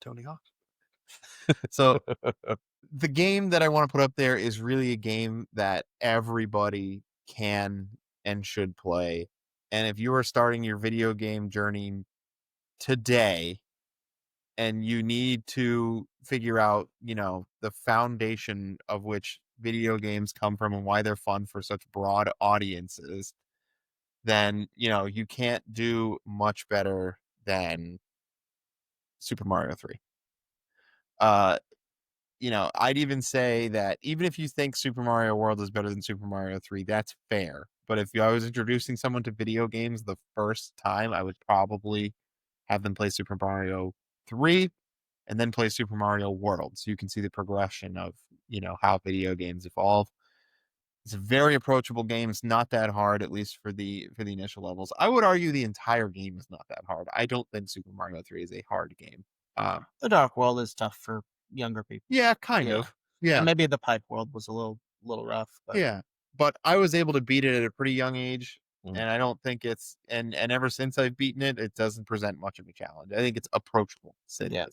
Tony Hawk? So the game that I want to put up there is really a game that everybody can and should play. And if you are starting your video game journey today and you need to figure out, the foundation of which video games come from and why they're fun for such broad audiences, then, you can't do much better than Super Mario 3. I'd even say that even if you think Super Mario World is better than Super Mario 3, that's fair. But if I was introducing someone to video games the first time, I would probably have them play Super Mario 3 and then play Super Mario World, so you can see the progression of, how video games evolve. It's a very approachable game. It's not that hard, at least for the initial levels. I would argue the entire game is not that hard. I don't think Super Mario 3 is a hard game.
The Dark World is tough for younger people.
Yeah, kind of. Yeah.
And maybe the Pipe World was a little rough. But
Yeah. But I was able to beat it at a pretty young age.
Mm.
And I don't think it's and ever since I've beaten it, it doesn't present much of a challenge. I think it's approachable.
Yeah.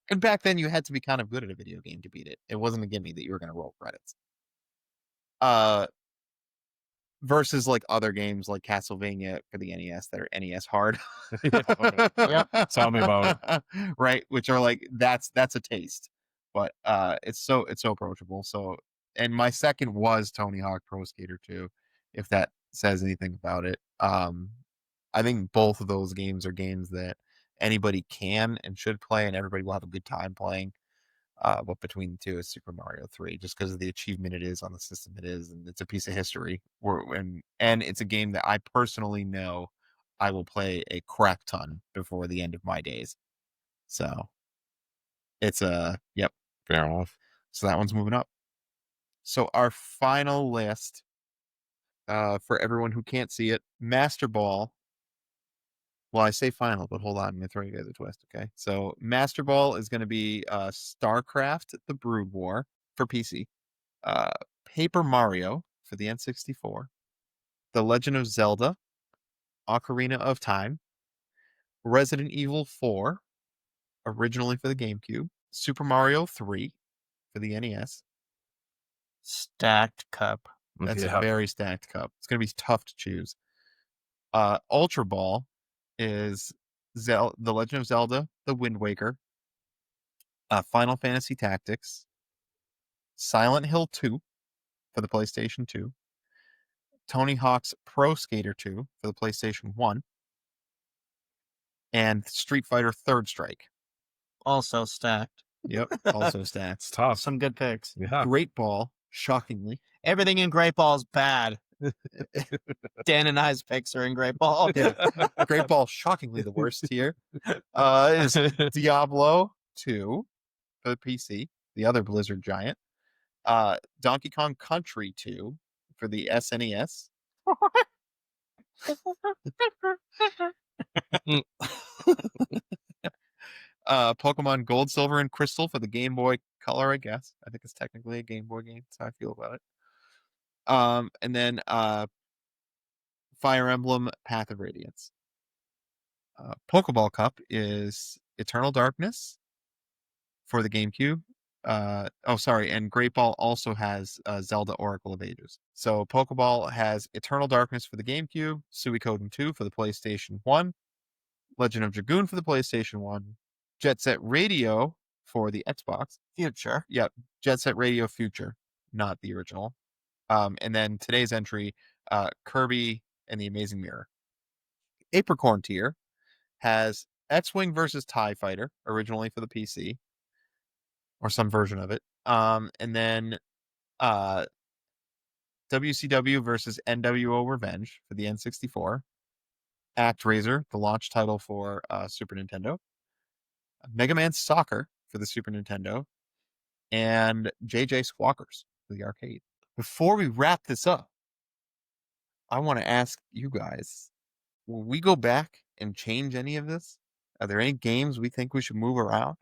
And back then you had to be kind of good at a video game to beat it. It wasn't a gimme that you were gonna roll credits. Versus like other games like Castlevania for the NES that are NES hard.
Yep. Tell me about
it. Right, which are like that's a taste. But it's so approachable. So, and my second was Tony Hawk Pro Skater 2, if that says anything about it. I think both of those games are games that anybody can and should play, and everybody will have a good time playing. But between the two is Super Mario 3, just because of the achievement it is on the system it is, and it's a piece of history. And it's a game that I personally know I will play a crap ton before the end of my days. So it's yep.
Fair enough.
So that one's moving up. So our final list, for everyone who can't see it, Master Ball. Well, I say final, but hold on, I'm gonna throw you guys a twist, okay? So Master Ball is gonna be StarCraft the Brood War for PC, Paper Mario for the N64, The Legend of Zelda, Ocarina of Time, Resident Evil 4, originally for the GameCube, Super Mario 3 for the NES.
Stacked cup.
That's a very stacked cup. It's gonna be tough to choose. Ultra Ball is The Legend of Zelda, The Wind Waker, Final Fantasy Tactics, Silent Hill 2 for the PlayStation 2, Tony Hawk's Pro Skater 2 for the PlayStation 1, and Street Fighter Third Strike.
Also stacked.
Yep, also
It's
stats.
tough.
Some good picks.
Yeah.
Great Ball, shockingly.
Everything in Great Ball is bad. Dan and I's picks are in Great Ball.
Yeah. Great Ball, shockingly the worst here. Is Diablo 2 for the PC, the other Blizzard giant. Donkey Kong Country 2 for the SNES. Pokemon Gold, Silver, and Crystal for the Game Boy Color, I guess. I think it's technically a Game Boy game. That's how I feel about it. And then Fire Emblem Path of Radiance. Pokeball Cup is Eternal Darkness for the GameCube. And Great Ball also has Zelda Oracle of Ages. So Pokeball has Eternal Darkness for the GameCube, Suikoden 2 for the PlayStation 1, Legend of Dragoon for the PlayStation 1, Jet Set Radio for the Xbox.
Future.
Yep, Jet Set Radio Future, not the original. And then today's entry, Kirby and the Amazing Mirror. Apricorn tier has X-Wing versus TIE Fighter, originally for the PC, or some version of it. And then WCW versus NWO Revenge for the N64. ActRaiser, the launch title for Super Nintendo. Mega Man Soccer for the Super Nintendo. And JJ Squawkers for the arcade. Before we wrap this up, I want to ask you guys, will we go back and change any of this? Are there any games we think we should move around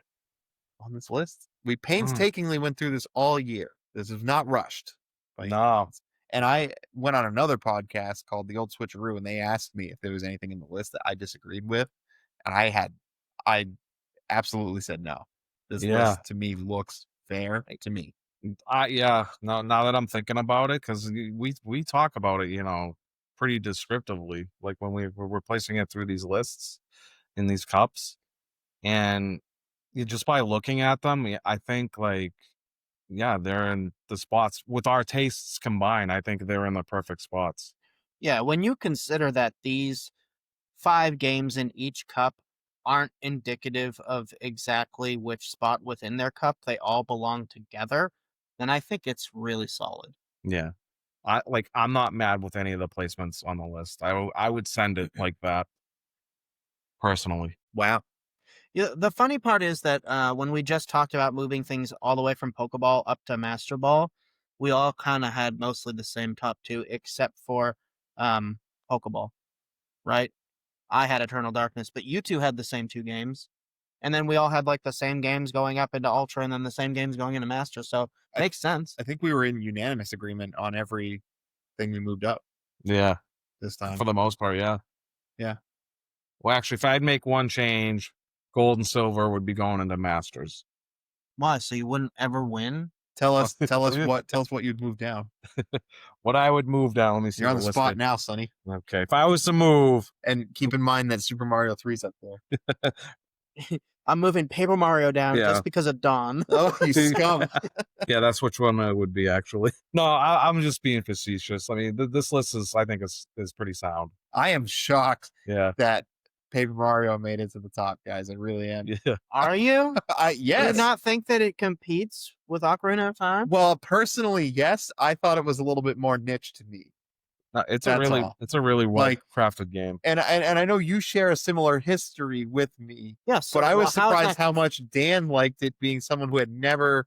on this list? We painstakingly went through this all year. This is not rushed.
No.
And I went on another podcast called The Old Switcheroo, and they asked me if there was anything in the list that I disagreed with. And I absolutely said no. This list to me looks fair to me.
Now that I'm thinking about it, because we talk about it, pretty descriptively, like when we're placing it through these lists in these cups, and just by looking at them, I think they're in the spots with our tastes combined. I think they're in the perfect spots.
Yeah, when you consider that these 5 games in each cup aren't indicative of exactly which spot within their cup, they all belong together, then I think it's really solid.
Yeah. I'm not mad with any of the placements on the list. I would send it like that personally.
Wow.
Yeah, the funny part is that when we just talked about moving things all the way from Pokeball up to Master Ball, we all kind of had mostly the same top 2, except for Pokeball, right? I had Eternal Darkness, but you two had the same 2 games. And then we all had the same games going up into Ultra and then the same games going into Master. So it makes sense.
I think we were in unanimous agreement on everything we moved up.
Yeah.
This time.
For the most part, yeah.
Yeah.
Well, actually, if I'd make one change, Gold and Silver would be going into Masters.
Why? So you wouldn't ever win?
Tell us what you'd move down.
What I would move down. Let me see.
You're on the spot now, Sonny.
Okay. If I was to move.
And keep in mind that Super Mario 3's up there.
I'm moving Paper Mario down just because of Dawn.
Oh, you scum.
Yeah, that's which one it would be, actually. No, I'm just being facetious. I mean, this list I think is pretty sound.
I am shocked
that
Paper Mario made it to the top, guys. I really am.
Yeah.
Are you?
Yes.
Do you not think that it competes with Ocarina of Time?
Well, personally, yes. I thought it was a little bit more niche to me.
It's a really well crafted game.
And I know you share a similar history with me.
Yes.
But I was surprised how much Dan liked it, being someone who had never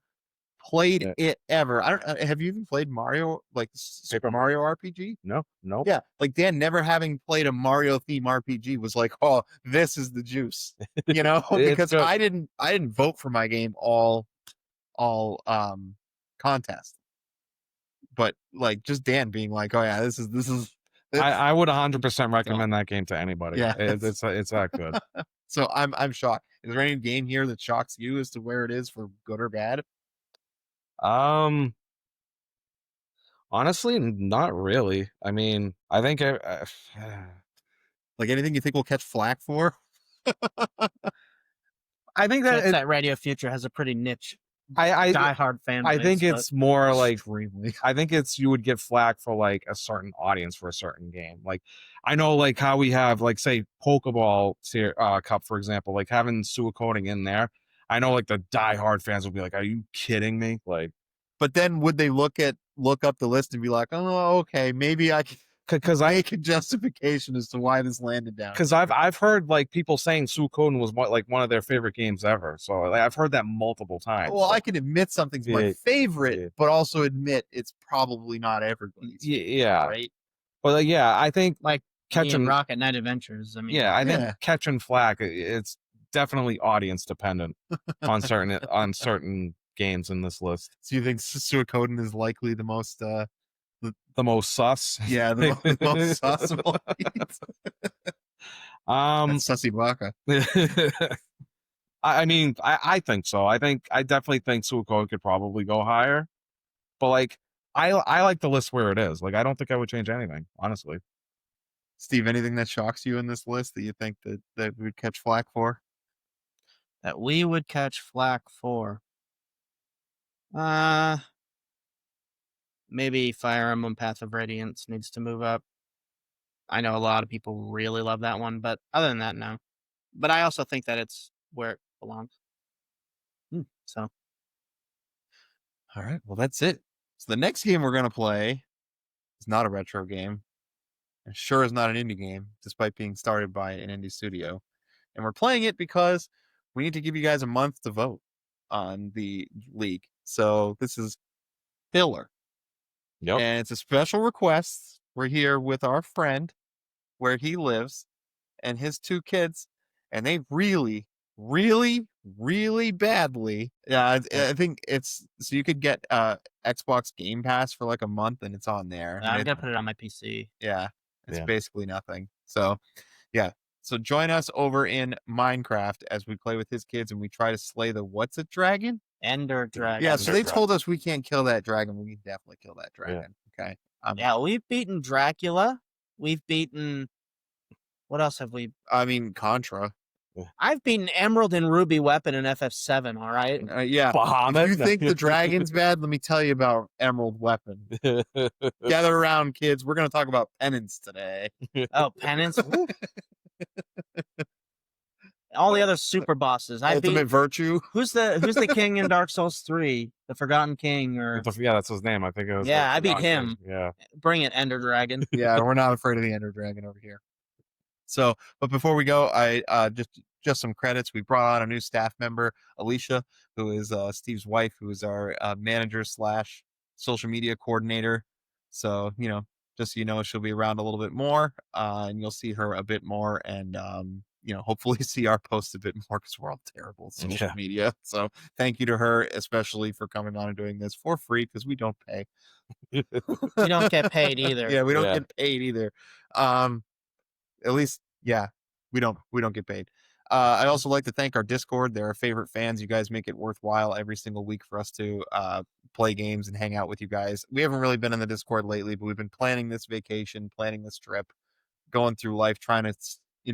played it ever. Have you even played Mario, Super Mario RPG?
No.
Yeah, Dan never having played a Mario theme RPG was like, oh, this is the juice, because I didn't vote for my game all contest, but just Dan being like, oh yeah, this is.
I would 100% recommend that game to anybody.
Yeah,
it's that good.
So I'm shocked. Is there any game here that shocks you as to where it is for good or bad?
Honestly, not really. I mean, I think
anything you think we'll catch flack for?
I think
that Radio Future has a pretty niche diehard fan base.
I think
but
it's more like
Extremely.
I think it's you would get flack for like a certain audience for a certain game. Like I know like how we have like say Pokeball Cup for example, like having Suicoding in there. I know like the diehard fans will be like, "Are you kidding me?" Like,
But then would they look up the list and be like, oh, okay, maybe I can
because I
make a justification as to why this landed down.
because I've heard like people saying Suikoden was like one of their favorite games ever. So like, I've heard that multiple times.
Well,
so.
I can admit something's my
Yeah,
favorite,
yeah.
but also admit it's probably not everybody's.
Yeah,
Right?
but like, yeah, I think
like me and
catching
Rocket Knight Adventures. I mean,
yeah, I think
Yeah.
catching flack it's definitely audience dependent on certain games in this list.
So you think Suikoden is likely the most
The most sus.
yeah, the most sus of all these? That's Sussy Baka.
I mean, I think so. I definitely think Suikoden could probably go higher, but like I like the list where it is. Like I don't think I would change anything, honestly.
Steve, anything that shocks you in this list that you think that we would catch flack for?
that we would catch flack for. Maybe Fire Emblem Path of Radiance needs to move up. I know a lot of people really love that one, but other than that, no. But I also think that it's where it belongs. So
All right, well that's it. So the next game we're gonna play is not a retro game. It sure is not an indie game, despite being started by an indie studio. And we're playing it because we need to give you guys a month to vote on the league. So this is Filler.
Yep.
And it's a special request. We're here with our friend where he lives and his two kids. And they really, really, really badly. Yeah, I think it's so you could get Xbox Game Pass for like a month and it's on there.
I'm
And
gonna put it on my PC.
yeah, it's
Yeah.
basically nothing. So, yeah. So join us over in Minecraft as we play with his kids and we try to slay the what's it dragon?
Ender Dragon.
Yeah, so
Ender
they
dragon.
told us we can't kill that dragon. We can definitely kill that dragon. Okay.
Yeah, we've beaten Dracula. We've beaten. What else have we?
I mean Contra.
I've beaten Emerald and Ruby Weapon in FF7. All right.
Yeah.
Bahamut.
If you think the dragon's bad, let me tell you about Emerald Weapon. Gather around, kids. We're gonna talk about penance today.
Oh, Penance. Woo. All the other super bosses. I
Ultimate
beat.
Virtue.
Who's the king in Dark Souls 3? The Forgotten King, or
Yeah, that's his name. I think it was.
Yeah,
like,
I beat
Rocket.
him.
Yeah.
bring it, Ender Dragon.
Yeah, we're not afraid of the Ender Dragon over here. So, but before we go, I just some credits. We brought on a new staff member, Alicia, who is Steve's wife, who is our manager / social media coordinator. So, just so you know, she'll be around a little bit more, and you'll see her a bit more, and hopefully see our posts a bit more because we're all terrible at social media. So, thank you to her, especially for coming on and doing this for free because we don't pay.
We don't get paid either.
Yeah, we don't get paid either. At least, yeah, we don't get paid. I'd also like to thank our Discord. They're our favorite fans. You guys make it worthwhile every single week for us to play games and hang out with you guys. We haven't really been in the Discord lately, but we've been planning this vacation, planning this trip, going through life, trying to,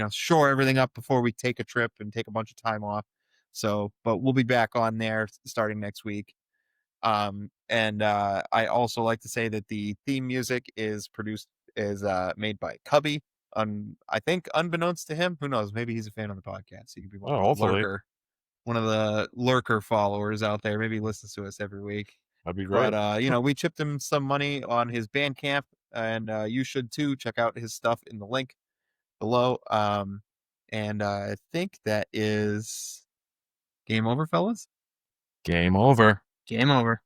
shore everything up before we take a trip and take a bunch of time off. So, but we'll be back on there starting next week. And I also like to say that the theme music is made by Cubby. I think unbeknownst to him, who knows? Maybe he's a fan of the podcast. He could be one of the lurker followers out there. Maybe he listens to us every week.
That'd be great.
But we chipped him some money on his Bandcamp, and you should too. Check out his stuff in the link below. And I think that is game over, fellas.
Game over.
Game over.